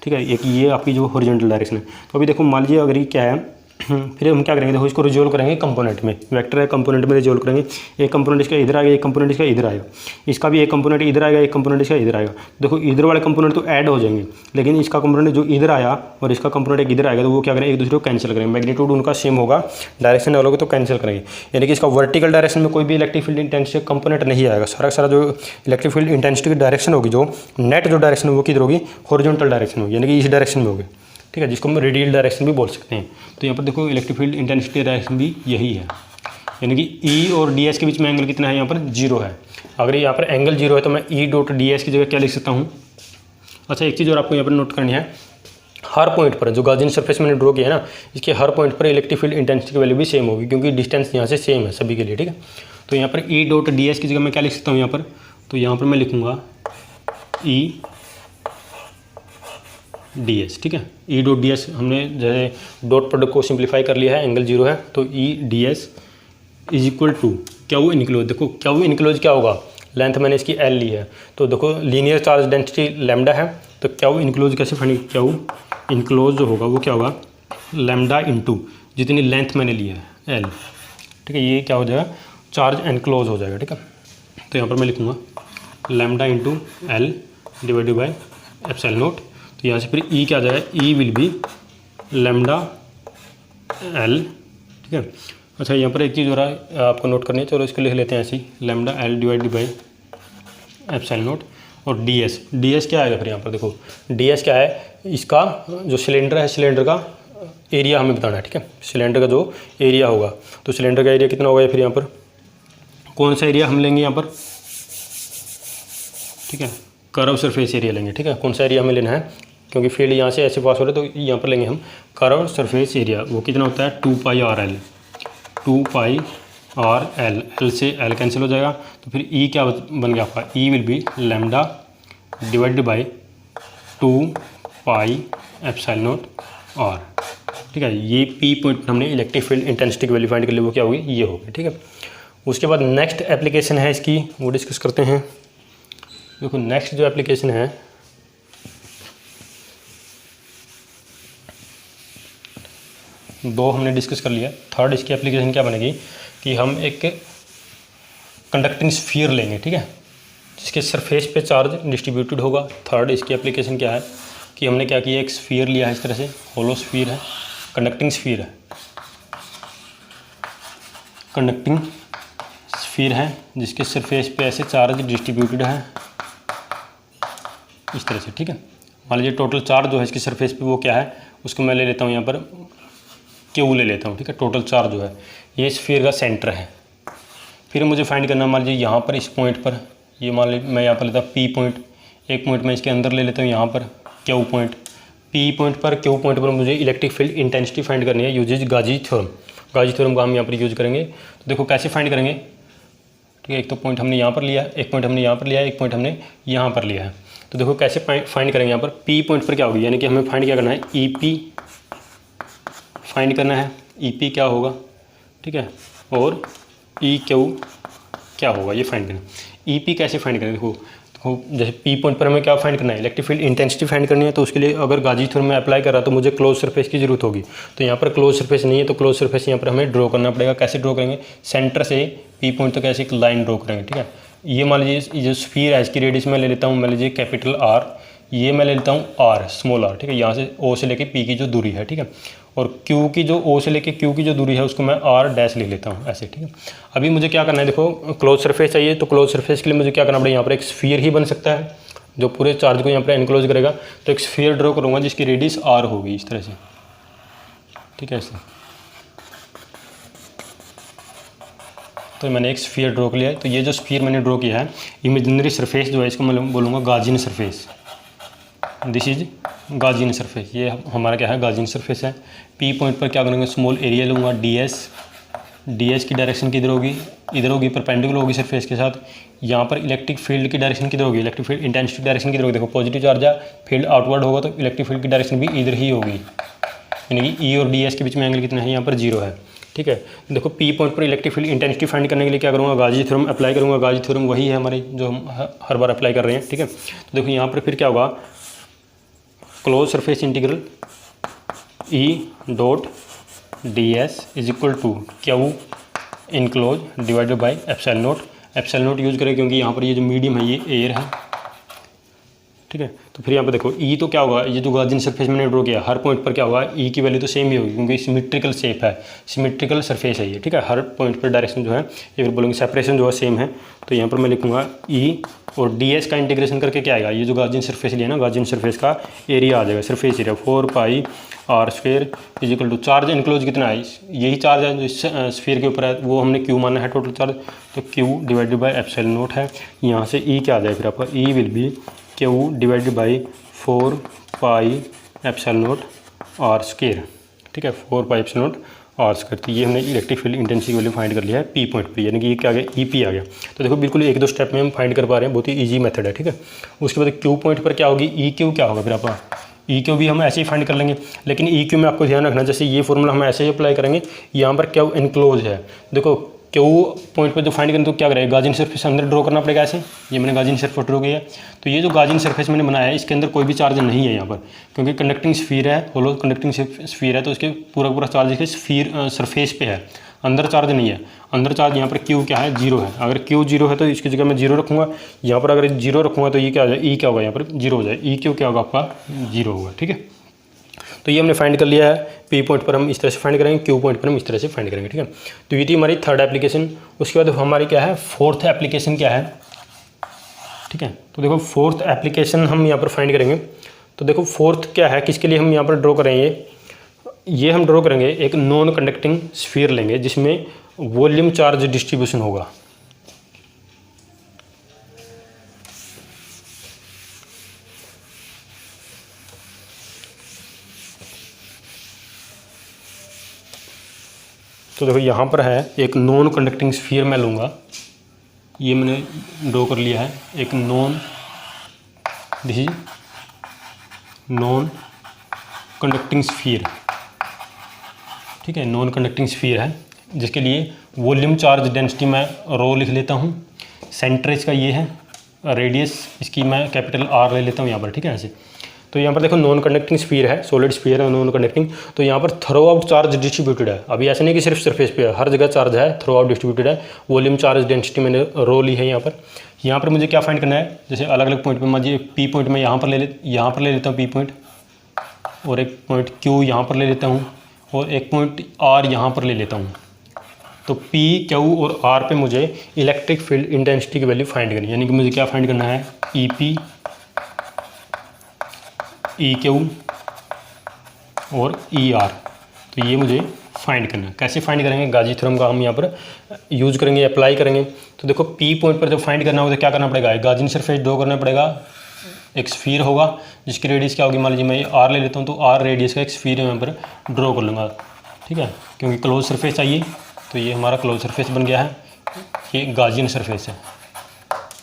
ठीक है। एक ये आपकी जो हॉरिजॉन्टल डायरेक्शन है। तो अभी देखो मान लीजिए अगर ये क्या है, फिर हम क्या करेंगे, देखो इसको रिजोल्व करेंगे कंपोनेंट में, वेक्टर है कंपोनेंट में रिजोल्व करेंगे। एक कंपोनेंट इसका इधर आएगा, एक कंपोनेंट इसका इधर आएगा, इसका भी एक कंपोनेंट इधर आएगा, एक कंपोनेंट इसका इधर आएगा। देखो इधर वाले कंपोनेंट तो ऐड हो जाएंगे, लेकिन इसका कंपोनेंट जो इधर आया और इसका कंपोनेंट एक इधर आएगा तो वो क्या करेंगे, एक दूसरे को कैंसिल करेंगे। मैग्नीट्यूड उनका सेम होगा, डायरेक्शन अलग होगा तो कैंसिल करेंगे। यानी कि इसका वर्टिकल डायरेक्शन में कोई भी इलेक्ट्रिक फील्ड इंटेंसिटी कंपोनेंट नहीं आएगा। सारा जो इलेक्ट्रिक फील्ड इंटेंसिटी की डायरेक्शन होगी, जो नेट जो डायरेक्शन वो किधर होगी, हॉरिजॉन्टल डायरेक्शन होगी, यानी कि इस डायरेक्शन में होगी, ठीक है, जिसको हम रेडियल डायरेक्शन भी बोल सकते हैं। तो यहाँ पर देखो इलेक्ट्रिक फील्ड इंटेंसिटी डायरेक्शन भी यही है, यानी कि ई और डी एस के बीच में एंगल कितना है, यहाँ पर 0 है। अगर यहाँ पर एंगल 0 है तो मैं ई डॉट डी एस की जगह क्या लिख सकता हूँ। अच्छा, एक चीज़ और आपको यहाँ पर नोट करनी है, हर पॉइंट पर जो गाउसियन सरफेस मैंने ड्रॉ किया है ना, इसके हर पॉइंट पर इलेक्ट्रिक फील्ड इंटेंसिटी की वैल्यू भी सेम होगी, क्योंकि डिस्टेंस यहाँ से सेम है सभी के लिए, ठीक है। तो यहाँ पर ई डॉट डी एस की जगह मैं क्या लिख सकता हूँ यहाँ पर, तो यहाँ पर मैं लिखूँगा ई डी एस, ठीक है। ई डॉट डी एस हमने जैसे डॉट प्रोडक्ट को सिंप्लीफाई कर लिया है, एंगल 0 है, तो E D S is equal to क्या वो इनक्लोज। देखो क्या वो इनक्लोज क्या होगा, लेंथ मैंने इसकी एल ली है, तो देखो लीनियर चार्ज डेंसिटी लैम्डा है, तो क्या वो इनक्लोज कैसे फाइंड, क्या वो इनक्लोज जो होगा वो क्या होगा, लैम्डा इंटू जितनी लेंथ मैंने ली है एल, ठीक है। ये क्या हो जाएगा, चार्ज एनक्लोज हो जाएगा, ठीक है। तो यहाँ पर मैं लिखूँगा lambda into L divided by epsilon not. तो यहाँ से फिर ई क्या आ जाएगा, E will be lambda L, ठीक है। अच्छा, यहाँ पर एक चीज़ हो रहा है आपको नोट करनी है, चलो इसको लिख लेते हैं ऐसे ही, lambda l divided by epsilon naught. और डी एस क्या आएगा फिर यहाँ पर, देखो डी एस क्या है, इसका जो सिलेंडर है, सिलेंडर का एरिया हमें बताना है, ठीक है। सिलेंडर का जो एरिया होगा, तो सिलेंडर का एरिया कितना होगा फिर यहाँ पर, कौन सा एरिया हम लेंगे यहाँ पर, ठीक है, कर्व सरफेस एरिया लेंगे, ठीक है। कौन सा एरिया हमें लेना है, क्योंकि फील्ड यहाँ से ऐसे पास हो रहा है, तो यहाँ पर लेंगे हम कर्व सरफेस एरिया। वो कितना होता है 2 pi r l, 2 pi r l, l से एल कैंसिल हो जाएगा, तो फिर ई क्या बन गया आपका, E will be lambda divided by 2 pi epsilon naught r, ठीक है। ये पी पॉइंट पर हमने इलेक्ट्रिक फील्ड इंटेंसिटी की वैल्यू फाइंड कर ली, वो क्या होगी, ये होगी, ठीक है। उसके बाद नेक्स्ट एप्लीकेशन है इसकी, वो डिस्कस करते हैं। देखो नेक्स्ट जो एप्लीकेशन है, दो हमने डिस्कस कर लिया, थर्ड इसकी एप्लीकेशन क्या बनेगी कि हम एक कंडक्टिंग स्फीयर लेंगे, ठीक है, जिसके सरफेस पे चार्ज डिस्ट्रीब्यूटेड होगा। थर्ड इसकी एप्लीकेशन क्या है कि हमने क्या किया, एक स्फीयर लिया है, इस तरह से होलो स्फीयर है, कंडक्टिंग स्फीयर है, कंडक्टिंग स्फीयर है जिसके सरफेस पे ऐसे चार्ज डिस्ट्रीब्यूटेड है इस तरह से, ठीक है। मान लीजिए टोटल चार्ज जो है इसकी सरफेस पे वो क्या है, उसको मैं ले लेता हूँ यहाँ पर क्यू ले लेता हूँ, ठीक है। टोटल चार्ज जो है ये स्फीयर का सेंटर है। फिर मुझे फाइंड करना, मान लीजिए यहाँ पर इस पॉइंट पर, ये मान लीजिए मैं यहाँ पर लेता हूँ पी पॉइंट, एक पॉइंट मैं इसके अंदर ले लेता हूँ यहाँ पर क्यू पॉइंट, पी पॉइंट पर क्यू पॉइंट पर मुझे इलेक्ट्रिक फील्ड इंटेंसिटी फाइंड करनी है यूजेज गाजी थ्योरम। गाजी थ्योरम का हम यहाँ पर यूज करेंगे। तो देखो कैसे फाइंड करेंगे, ठीक है। एक तो पॉइंट हमने यहाँ पर लिया, एक पॉइंट हमने यहाँ पर लिया, एक पॉइंट हमने यहाँ पर लिया है। तो देखो कैसे फाइंड करेंगे, यहाँ पर पी पॉइंट पर क्या होगी, यानी कि हमें फाइंड क्या करना है, ई पी फाइंड करना है, ई पी क्या होगा, ठीक है, और ई क्यू क्या होगा, ये फाइंड करना। ई पी कैसे फाइंड करें, देखो जैसे पी पॉइंट पर हमें क्या फाइंड करना है, इलेक्ट्रिक फील्ड इंटेंसिटी फाइंड करनी है। तो उसके लिए अगर गाजी थ्योरम में अप्लाई कर रहा तो मुझे क्लोज सरफेस की जरूरत होगी। तो यहाँ पर क्लोज सरफेस नहीं है, तो क्लोज सरफेस यहाँ पर हमें ड्रॉ करना पड़ेगा। कैसे ड्रॉ करेंगे, सेंटर से पी पॉइंट तक ऐसे एक लाइन ड्रॉ करेंगे, ठीक है। ये मान लीजिए जो स्फीयर है इसकी रेडियस मैं ले लेता हूँ, मान लीजिए कैपिटल आर, ये मैं ले लेता हूँ आर स्मॉल आर, ठीक है। यहाँ से ओ से लेके पी की जो दूरी है, ठीक है, और क्यू की जो ओ से लेके क्यू की जो दूरी है उसको मैं आर डैश लिख लेता हूँ ऐसे, ठीक है। अभी मुझे क्या करना है, देखो क्लोज सरफेस चाहिए, तो क्लोज सरफेस के लिए मुझे क्या करना पड़ेगा, यहाँ पर एक स्फीयर ही बन सकता है जो पूरे चार्ज को यहाँ पर एनक्लोज करेगा। तो एक स्फीयर ड्रॉ करूँगा जिसकी रेडियस आर होगी इस तरह से, ठीक है, ऐसे। तो मैंने एक स्फीयर ड्रॉ किया है। तो ये जो स्फीयर मैंने ड्रॉ किया है, इमेजिनरी सरफेस जो है इसको मैं बोलूँगा Gaussian surface. This is गाजियन surface, ये हमारा क्या है, गाजियन सरफेस है। पी पॉइंट पर क्या करेंगे, स्मॉल एरिया लूँगा डी एस, ds की डायरेक्शन किधर होगी, इधर होगी, परपेंडिकुलर होगी सरफेस के साथ। यहाँ पर इलेक्ट्रिक फील्ड की डायरेक्शन किधर होगी, इलेक्ट्रिक फील्ड इंटेंसिटी डायरेक्शन किधर होगी, देखो पॉजिटिव चार्ज है, फील्ड आउटवर्ड होगा तो इलेक्ट्रिक फील्ड की डायरेक्शन भी इधर ही होगी, यानी कि ई और ds के बीच में एंगल कितना है, यहाँ पर 0 है। ठीक है, देखो पी पॉइंट पर इलेक्ट्रिक फील्ड इंटेंसिटी फाइंड करने के लिए क्या करूँगा, गाजी थ्योरम अप्लाई करूँगा। गाजी थ्योरम वही है हमारे जो हम हर बार अप्लाई कर रहे हैं। ठीक है, तो देखो यहाँ पर फिर क्या होगा, close surface integral E dot D S is equal to Q enclose divided by epsilon naught. Epsilon naught use करें क्योंकि यहाँ पर ये जो मीडियम है ये एयर है। ठीक है, तो फिर यहाँ पर देखो ई तो क्या होगा, ये जो गाजियन सरफेस मैंने ड्रॉ किया हर पॉइंट पर क्या होगा, ई की वैल्यू तो सेम ही होगी क्योंकि सिमेट्रिकल शेप है, सिमेट्रिकल सरफेस है ये। ठीक है, हर पॉइंट पर डायरेक्शन जो है ये फिर बोलेंगे सेपरेशन जो है सेम है। तो यहाँ पर मैं लिखूँगा ई और डी एस का इंटीग्रेशन करके क्या आएगा, ये जो गाजियन सरफेस लिया ना, गाजियन सरफेस का एरिया आ जाएगा, surface area 4 pi R square is equal to charge enclose कितना है, यही चार्ज है जो स्फीयर के ऊपर है, वो हमने क्यू माना है टोटल चार्ज, तो Q divided by epsilon naught है। यहाँ से ई क्या आ जाएगा फिर आपका, E will be Q divided by 4 pi epsilon naught r square. ठीक है, 4 pi epsilon naught r square. तो ये हमने electric field intensity value find कर लिया है पी पॉइंट पे, यानी कि ये क्या आ गया, ई पी आ गया। तो देखो बिल्कुल 1-2 स्टेप में हम फाइंड कर पा रहे हैं, बहुत ही ईजी मेथड है। ठीक है, उसके बाद क्यू पॉइंट पर क्या होगी, ई क्यू क्या होगा फिर आपका, ई क्यू भी हम ऐसे ही फाइंड कर लेंगे, लेकिन ई क्यू में आपको ध्यान रखना, जैसे ये फॉर्मूला हम ऐसे ही अप्लाई करेंगे, यहाँ पर क्यू इनक्लोज है, देखो क्यू पॉइंट पर जो फाइंड करें तो क्या करेगा, गाजियन सरफेस अंदर ड्रॉ करना पड़ेगा ऐसे, ये मैंने गाजियन सरफेस ड्रॉ किया है। तो ये जो गाजियन सरफेस मैंने बनाया है इसके अंदर कोई भी चार्ज नहीं है यहाँ पर, क्योंकि कंडक्टिंग स्फीयर है, होलो कंडक्टिंग स्फीयर है, तो उसके पूरा चार्ज इसके स्फीयर सरफेस पे है, अंदर चार्ज नहीं है। अंदर चार्ज यहाँ पर क्यू क्या है, 0 है। अगर क्यू 0 है तो इसकी जगह मैं 0 रखूँगा, यहाँ पर अगर 0 रखूँगा तो ये क्या हो जाए, ई क्या होगा, यहाँ पर 0 हो जाए, ई क्यू क्या होगा आपका 0 होगा। ठीक है, तो ये हमने फाइंड कर लिया है, पी पॉइंट पर हम इस तरह से फाइंड करेंगे, क्यू पॉइंट पर हम इस तरह से फाइंड करेंगे। ठीक है, तो ये थी हमारी थर्ड एप्लीकेशन। उसके बाद हमारी क्या है, फोर्थ एप्लीकेशन क्या है। ठीक है, तो देखो फोर्थ एप्लीकेशन हम यहाँ पर फाइंड करेंगे। तो देखो फोर्थ क्या है, किसके लिए हम यहाँ पर ड्रॉ करेंगे, ये हम ड्रॉ करेंगे एक नॉन कंडक्टिंग स्फीयर लेंगे जिसमें वॉल्यूम चार्ज डिस्ट्रीब्यूशन होगा। तो देखो यहाँ पर है एक नॉन कंडक्टिंग स्फीयर मैं लूँगा, ये मैंने ड्रॉ कर लिया है, एक this is non conducting sphere. ठीक है, नॉन कंडक्टिंग स्फीयर है जिसके लिए वॉल्यूम चार्ज डेंसिटी मैं रो लिख लेता हूँ, सेंटर इसका ये है, रेडियस इसकी मैं कैपिटल आर ले लेता हूँ यहाँ पर। ठीक है, ऐसे। तो यहाँ पर देखो नॉन कंडक्टिंग स्फीयर है, सॉलिड स्फीयर है नॉन कंडक्टिंग, तो यहाँ पर थ्रो आउट चार्ज डिस्ट्रीब्यूटेड है। अभी ऐसा नहीं कि सिर्फ सरफेस पे है, हर जगह चार्ज है, थ्रो आउट डिस्ट्रीब्यूटेड है। वॉल्यूम चार्ज डेंसिटी मैंने रो ली है यहाँ पर। यहाँ पर मुझे क्या फाइंड करना है, जैसे अलग अलग पॉइंट पर मुझे पी पॉइंट में यहाँ पर ले लेता हूँ पी पॉइंट, और एक पॉइंट क्यू यहाँ पर ले लेता हूँ, और एक पॉइंट आर यहाँ पर ले लेता हूँ। तो पी क्यू और आर पे मुझे इलेक्ट्रिक फील्ड इंटेंसिटी की वैल्यू फाइंड करनी है, यानी कि मुझे क्या फाइंड करना है, ई पी, ई क्यू और ई आर। तो ये मुझे फाइंड करना है। कैसे फाइंड करेंगे, गाजी थ्योरम का हम यहाँ पर यूज़ करेंगे, अप्लाई करेंगे। तो देखो पी पॉइंट पर जब फाइंड करना होगा तो क्या करना पड़ेगा, गाजियन सरफेस ड्रॉ करना पड़ेगा, एक स्फीयर होगा जिसकी रेडियस क्या होगी, मान लीजिए मैं आर ले लेता हूँ, तो आर रेडियस का एक स्फीयर यहाँ पर ड्रॉ कर लूँगा। ठीक है, क्योंकि क्लोज सरफेस चाहिए, तो ये हमारा क्लोज सरफेस बन गया है, ये गाजियन सरफेस है।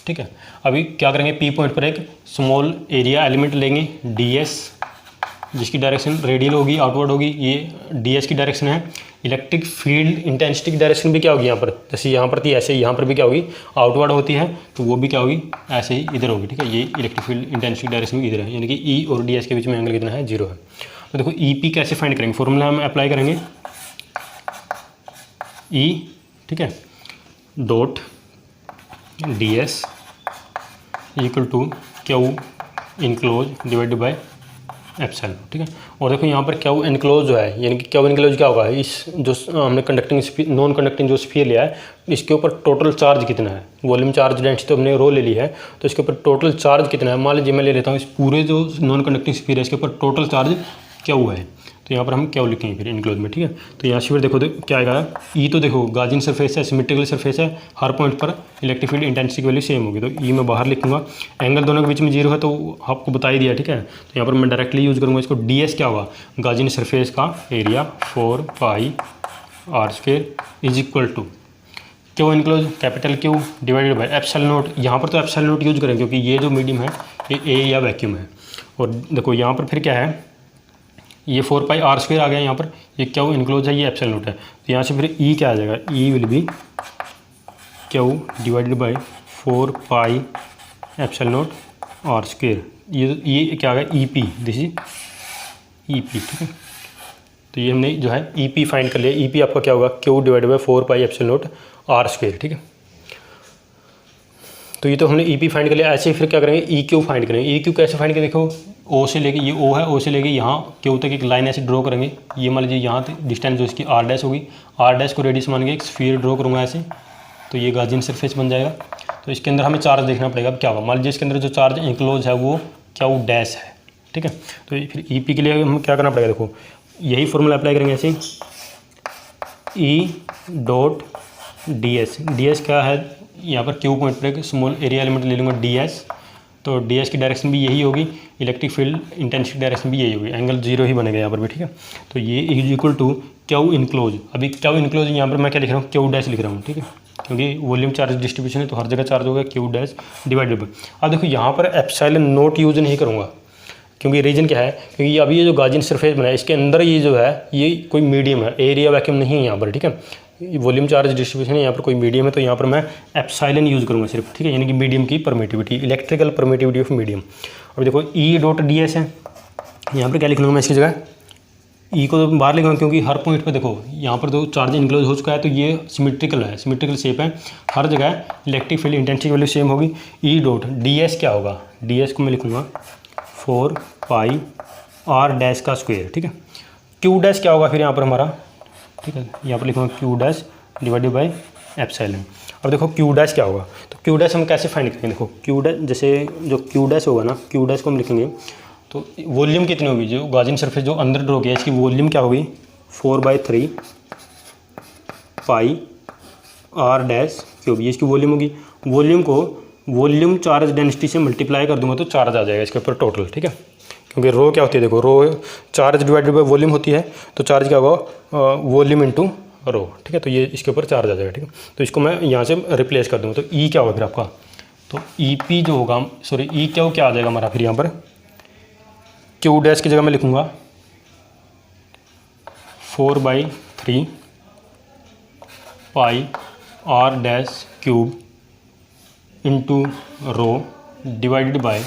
ठीक है, अभी क्या करेंगे, पी पॉइंट पर एक स्मॉल एरिया एलिमेंट लेंगे डी एस, जिसकी डायरेक्शन रेडियल होगी, आउटवर्ड होगी, ये डी एस की डायरेक्शन है। इलेक्ट्रिक फील्ड इंटेंसिटी की डायरेक्शन भी क्या होगी यहाँ पर, जैसे यहाँ पर थी ऐसे ही यहाँ पर भी क्या होगी, आउटवर्ड होती है, तो वो भी क्या होगी, ऐसे ही इधर होगी। ठीक है, ये इलेक्ट्रिक फील्ड इंटेंसिटी डायरेक्शन भी इधर है, यानी कि ई और डी एस के बीच में एंगल कितना है, 0 है। तो देखो ई पी कैसे फाइंड करेंगे, फॉर्मूला हम अप्लाई करेंगे, ई, ठीक है, dot D S equal to Q enclose divided by epsilon. ठीक है, और देखो यहाँ पर क्यू इनक्लोज जो है, यानी कि क्यू इनक्लोज क्या होगा, इस जो हमने कंडक्टिंग नॉन कंडक्टिंग जो स्फीयर लिया है इसके ऊपर टोटल चार्ज कितना है, वॉल्यूम चार्ज डेंसिटी तो हमने रो ले ली है, तो इसके ऊपर टोटल चार्ज कितना है। मान लीजिए मैं ले लेता हूँ इस पूरे जो नॉन कंडक्टिंग स्फीयर है इसके ऊपर टोटल चार्ज क्यू है, तो यहाँ पर हम क्यू लिखेंगे फिर इनक्लोज में। ठीक है, तो यहाँ से फिर देखो क्या आएगा, ई तो देखो गाजियन सरफेस है, सिमेट्रिकल सरफेस है, हर पॉइंट पर इलेक्ट्रिक फील्ड इंटेंसिटी की वैल्यू सेम होगी, तो ई मैं बाहर लिखूंगा, एंगल दोनों के बीच में 0 है तो आपको बता ही दिया। ठीक है, तो यहाँ पर मैं डायरेक्टली यूज़ करूँगा इसको, डी एस क्या होगा, गाजियन सरफेस का area 4 pi R square is equal to Q enclose capital Q divided by epsilon naught. यहाँ पर तो एप्सिलॉन नोट यूज करेंगे क्योंकि ये जो मीडियम है ये ए या वैक्यूम है। और देखो यहाँ पर फिर क्या है, ये 4 पाई आर स्क्वेयर आ गया यहाँ पर, ये क्यू इनक्लोज है, ये एप्सिलॉन नोट है। तो यहाँ से फिर ई क्या आ जाएगा, E will be Q divided by 4 pi epsilon naught are square. ये क्या आ गया, E P, this is E P, ठीक है। तो ये हमने जो है ई पी फाइंड कर लिया। ई पी आपका क्या होगा, Q divided by 4 pi epsilon naught are square, ठीक है। तो ये तो हमने ई पी फाइंड कर लिया। ऐसे ही फिर क्या करेंगे, ई क्यू फाइंड करेंगे। ई क्यू कैसे फाइंड करें, देखो ओ से लेके, ये ओ है, ओ से लेके यहाँ क्यू तक एक लाइन ऐसे ड्रॉ करेंगे। ये मान लीजिए यहाँ डिस्टेंस जो इसकी आर डैश होगी, आर डैश को रेडियस मान के एक स्फीयर ड्रॉ करूँगा ऐसे, तो ये गाजियन सरफेस बन जाएगा। तो इसके अंदर हमें चार्ज देखना पड़ेगा, अब क्या होगा। मान लीजिए इसके अंदर जो चार्ज इंक्लोज है वो क्यू डैश है, ठीक है। तो फिर ई पी के लिए हमें क्या करना पड़ेगा, देखो यही फॉर्मूला अप्लाई करेंगे ऐसे, ई dot D S. D S क्या है, यहाँ पर क्यू पॉइंट पर एक स्मॉल एरिया एलिमेंट ले लूँगा डी एस, तो डी एस की डायरेक्शन भी यही होगी, इलेक्ट्रिक फील्ड इंटेंसिटी डायरेक्शन भी यही होगी, एंगल 0 ही बनेगा यहाँ पर भी, ठीक है। तो ये is equal to Q enclose. अभी क्यू इनक्लोज यहाँ पर मैं क्या लिख रहा हूँ, क्यू डैश लिख रहा हूँ, ठीक है, क्योंकि वॉल्यूम चार्ज डिस्ट्रीब्यूशन है तो हर जगह चार्ज होगा, क्यू डैश डिवाइडेड बाई। अब देखो यहाँ पर एप्सिलॉन नोट यूज नहीं करूँगा, क्योंकि रीजन क्या है, क्योंकि अभी ये जो गाजियन सरफेस बना है इसके अंदर ये जो है ये कोई मीडियम है, एरिया वैक्यूम नहीं है यहाँ पर, ठीक है। वॉल्यूम चार्ज डिस्ट्रीब्यूशन है, यहाँ पर कोई मीडियम है, तो यहाँ पर मैं एप्सिलॉन यूज़ करूँगा सिर्फ, ठीक है, यानी कि मीडियम की permittivity, electrical permittivity of medium. और देखो ई डॉट डी एस है, यहाँ पर क्या लिख लूँगा मैं इसकी जगह, ई को तो बाहर लिखूँगा क्योंकि हर पॉइंट पे देखो यहाँ पर तो चार्ज इनक्लोज हो चुका है, तो ये सिमेट्रिकल है, सिमेट्रिकल शेप है, हर जगह electric field intensity value same होगी। ई डॉट डी एस क्या होगा, डी एस को मैं लिखूँगा 4 पाई आर डैश का स्क्वायर, ठीक है। क्यू डैश क्या होगा फिर यहाँ पर हमारा, ठीक है, यहाँ पर लिखूँगा Q dash divided by epsilon. अब देखो क्यू डैश क्या होगा, तो क्यू डैश हम कैसे फाइंड करेंगे, देखो क्यू डैश, जैसे जो क्यू डैश होगा ना, क्यू डैश को हम लिखेंगे तो वॉल्यूम कितनी होगी, जो गाजियन सरफेस जो अंदर ड्रॉ किया इसकी वॉल्यूम क्या होगी, 4/3 पाई आर डैश क्यूब, ये इसकी वॉल्यूम होगी। वॉल्यूम को वॉल्यूम चार्ज डेंसिटी से मल्टीप्लाई कर दूंगा तो चार्ज आ जाएगा इसके ऊपर टोटल, ठीक है, क्योंकि रो क्या होती है, देखो रो चार्ज डिवाइडेड बाय वॉल्यूम होती है, तो चार्ज क्या होगा, वॉल्यूम इनटू रो, ठीक है। तो ये इसके ऊपर चार्ज आ जाएगा, ठीक है। तो इसको मैं यहाँ से रिप्लेस कर दूँगा, तो ई क्या होगा फिर आपका, तो ई पी जो होगा, सॉरी ई क्यू क्या आ जाएगा हमारा फिर यहाँ पर, क्यू डैश की जगह मैं लिखूँगा 4/3 pi r dash cube into rho divided by,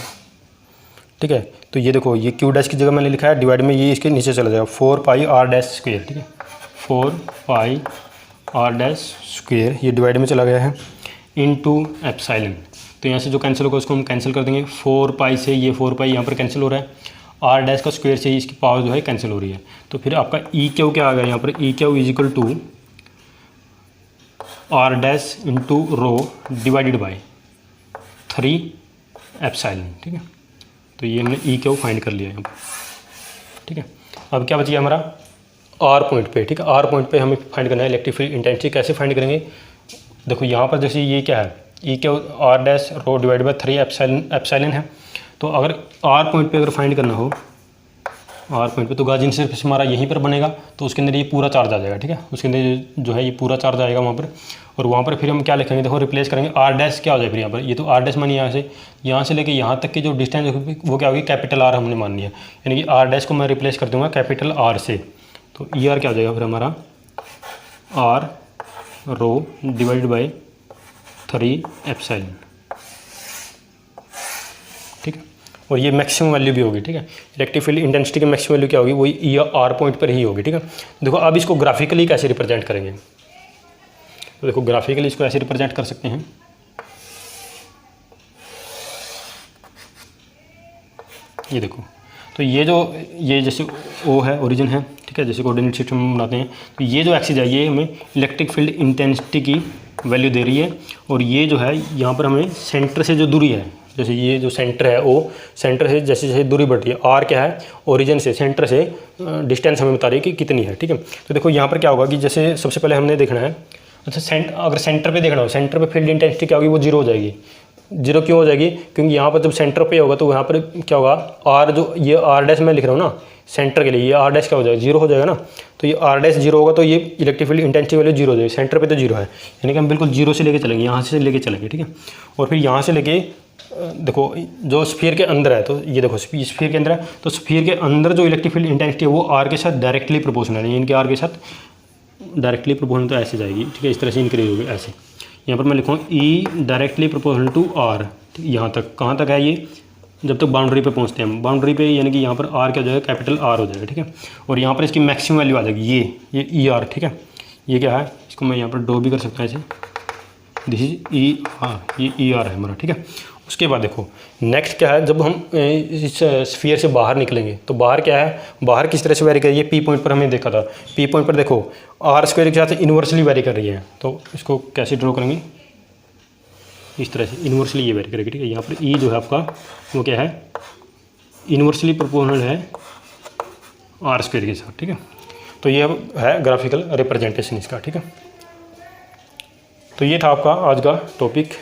ठीक है। तो ये देखो ये क्यू डैश की जगह मैंने लिखा है, डिवाइड में ये इसके नीचे चला जाएगा 4 पाई आर डैश स्क्वेयर, ठीक है, 4 पाई आर डैश स्क्वेयर, ये डिवाइड में चला गया है, इनटू एप्सिलॉन। तो यहाँ से जो कैंसिल होगा उसको हम कैंसिल कर देंगे, 4 पाई से ये 4 पाई यहाँ पर कैंसिल हो रहा है, आर डैश का स्क्वेयर से ही इसकी पावर जो है कैंसिल हो रही है। तो फिर आपका ई क्यू क्या आ गया यहाँ पर, E Q is equal to R dash into rho divided by 3 epsilon, ठीक है। तो ये हमने ई क्यू फाइंड कर लिया यहाँ पर, ठीक है। अब क्या बचिए हमारा आर पॉइंट पे, ठीक है, आर पॉइंट पे हमें फाइंड करना है इलेक्ट्रिक फील्ड इंटेंसिटी। कैसे फाइंड करेंगे, देखो यहाँ पर जैसे ये क्या है, E Q R dash rho divide by 3 epsilon है। तो अगर आर पॉइंट पे अगर फाइंड करना हो, आर पॉइंट पे, तो गाजियन सरफेस हमारा यहीं पर बनेगा, तो उसके अंदर ये पूरा चार्ज आ जाएगा, ठीक है, उसके अंदर जो है ये पूरा चार्ज आएगा वहाँ पर। और वहाँ पर फिर हम क्या लिखेंगे, देखो रिप्लेस करेंगे, आर डैश क्या हो जाए फिर यहाँ पर, ये तो आर डैश मानी यहाँ से लेके यहाँ तक की जो डिस्टेंस वो क्या होगी, कैपिटल आर हमने माननी है, यानी कि आर डैश को मैं रिप्लेस कर दूँगा कैपिटल आर से। तो ई आर क्या हो जाएगा फिर हमारा, R rho divide by 3 epsilon, ठीक है। और ये मैक्सिमम वैल्यू भी होगी, ठीक है, इलेक्ट्रिक फील्ड इंटेंसिटी की मैक्सिमम वैल्यू क्या होगी, वही ई आर पॉइंट पर ही होगी, ठीक है। देखो अब इसको ग्राफिकली कैसे रिप्रेजेंट करेंगे, तो देखो ग्राफिकली इसको ऐसे रिप्रेजेंट कर सकते हैं, ये देखो, तो ये जैसे ओ है, ओरिजिन है, ठीक है, जैसे कोऑर्डिनेट सिस्टम में बनाते हैं, तो ये जो एक्सिस है ये हमें इलेक्ट्रिक फील्ड इंटेंसिटी की वैल्यू दे रही है। और ये जो है यहाँ पर हमें सेंटर से जो दूरी है, जैसे ये जो सेंटर है ओ, सेंटर से जैसे जैसे दूरी बढ़ रही है, आर क्या है, ओरिजिन से सेंटर से डिस्टेंस हमें बता रही है कि कितनी है, ठीक है। तो देखो यहाँ पर क्या होगा कि जैसे सबसे पहले हमने देखना है, अच्छा अगर सेंटर पे देखना हो, सेंटर पे फील्ड इंटेंसिटी क्या होगी, वो 0 हो जाएगी, जीरो क्यों हो जाएगी, क्योंकि यहाँ पर जब सेंटर पे होगा तो यहाँ पर क्या होगा, आर जो ये आर डैश मैं लिख रहा हूँ ना सेंटर के लिए, ये आर डैश क्या हो जाएगा, जीरो हो जाएगा ना। तो ये आर डैश जीरो होगा तो ये electric field intensity value zero हो जाएगी, सेंटर पे तो जीरो है, यानी कि हम बिल्कुल जीरो से लेके चलेंगे, यहाँ से लेके चलेंगे, ठीक है। और फिर यहाँ से लेके देखो जो स्फीयर के अंदर है, तो ये देखो स्फीयर के अंदर है, तो स्फीयर के अंदर जो इलेक्ट्रिक फील्ड इंटेंसिटी है वो आर के साथ डायरेक्टली प्रोपोर्शनल है, इनके आर के साथ डायरेक्टली प्रोपोर्शनल, तो ऐसे जाएगी, ठीक है, इस तरह से इंक्रीज होगी ऐसे। यहाँ पर मैं लिखूँगा E directly proportional to R, यहाँ तक, कहाँ तक है ये, जब तक बाउंड्री पे पहुँचते हैं हम, बाउंड्री पे यानी कि यहाँ पर आर क्या हो जाएगा, कैपिटल आर हो जाएगा, ठीक है। और यहाँ पर इसकी मैक्सिमम वैल्यू आ जाएगी ये ई आर, ठीक है। ये क्या है, इसको मैं यहाँ पर ड्रॉ भी कर सकता हूँ ऐसे, दिस इज ई आर, ये ई आर है हमारा, ठीक है। उसके बाद देखो नेक्स्ट क्या है, जब हम इस स्फीयर से बाहर निकलेंगे तो बाहर क्या है, बाहर किस तरह से वेरी कर रही है, पी पॉइंट पर हमने देखा था, पी पॉइंट पर देखो आर स्क्वायर के साथ इन्वर्सली वेरी कर रही है, तो इसको कैसे ड्रॉ करेंगे, इस तरह से इन्वर्सली ये वेरी करेगी, ठीक है। यहाँ पर ई जो है आपका वो क्या है, इन्वर्सली प्रोपोर्शनल है आर स्क्वायर के साथ, ठीक है। तो ये है ग्राफिकल रिप्रेजेंटेशन इसका, ठीक है। तो ये था आपका आज का टॉपिक।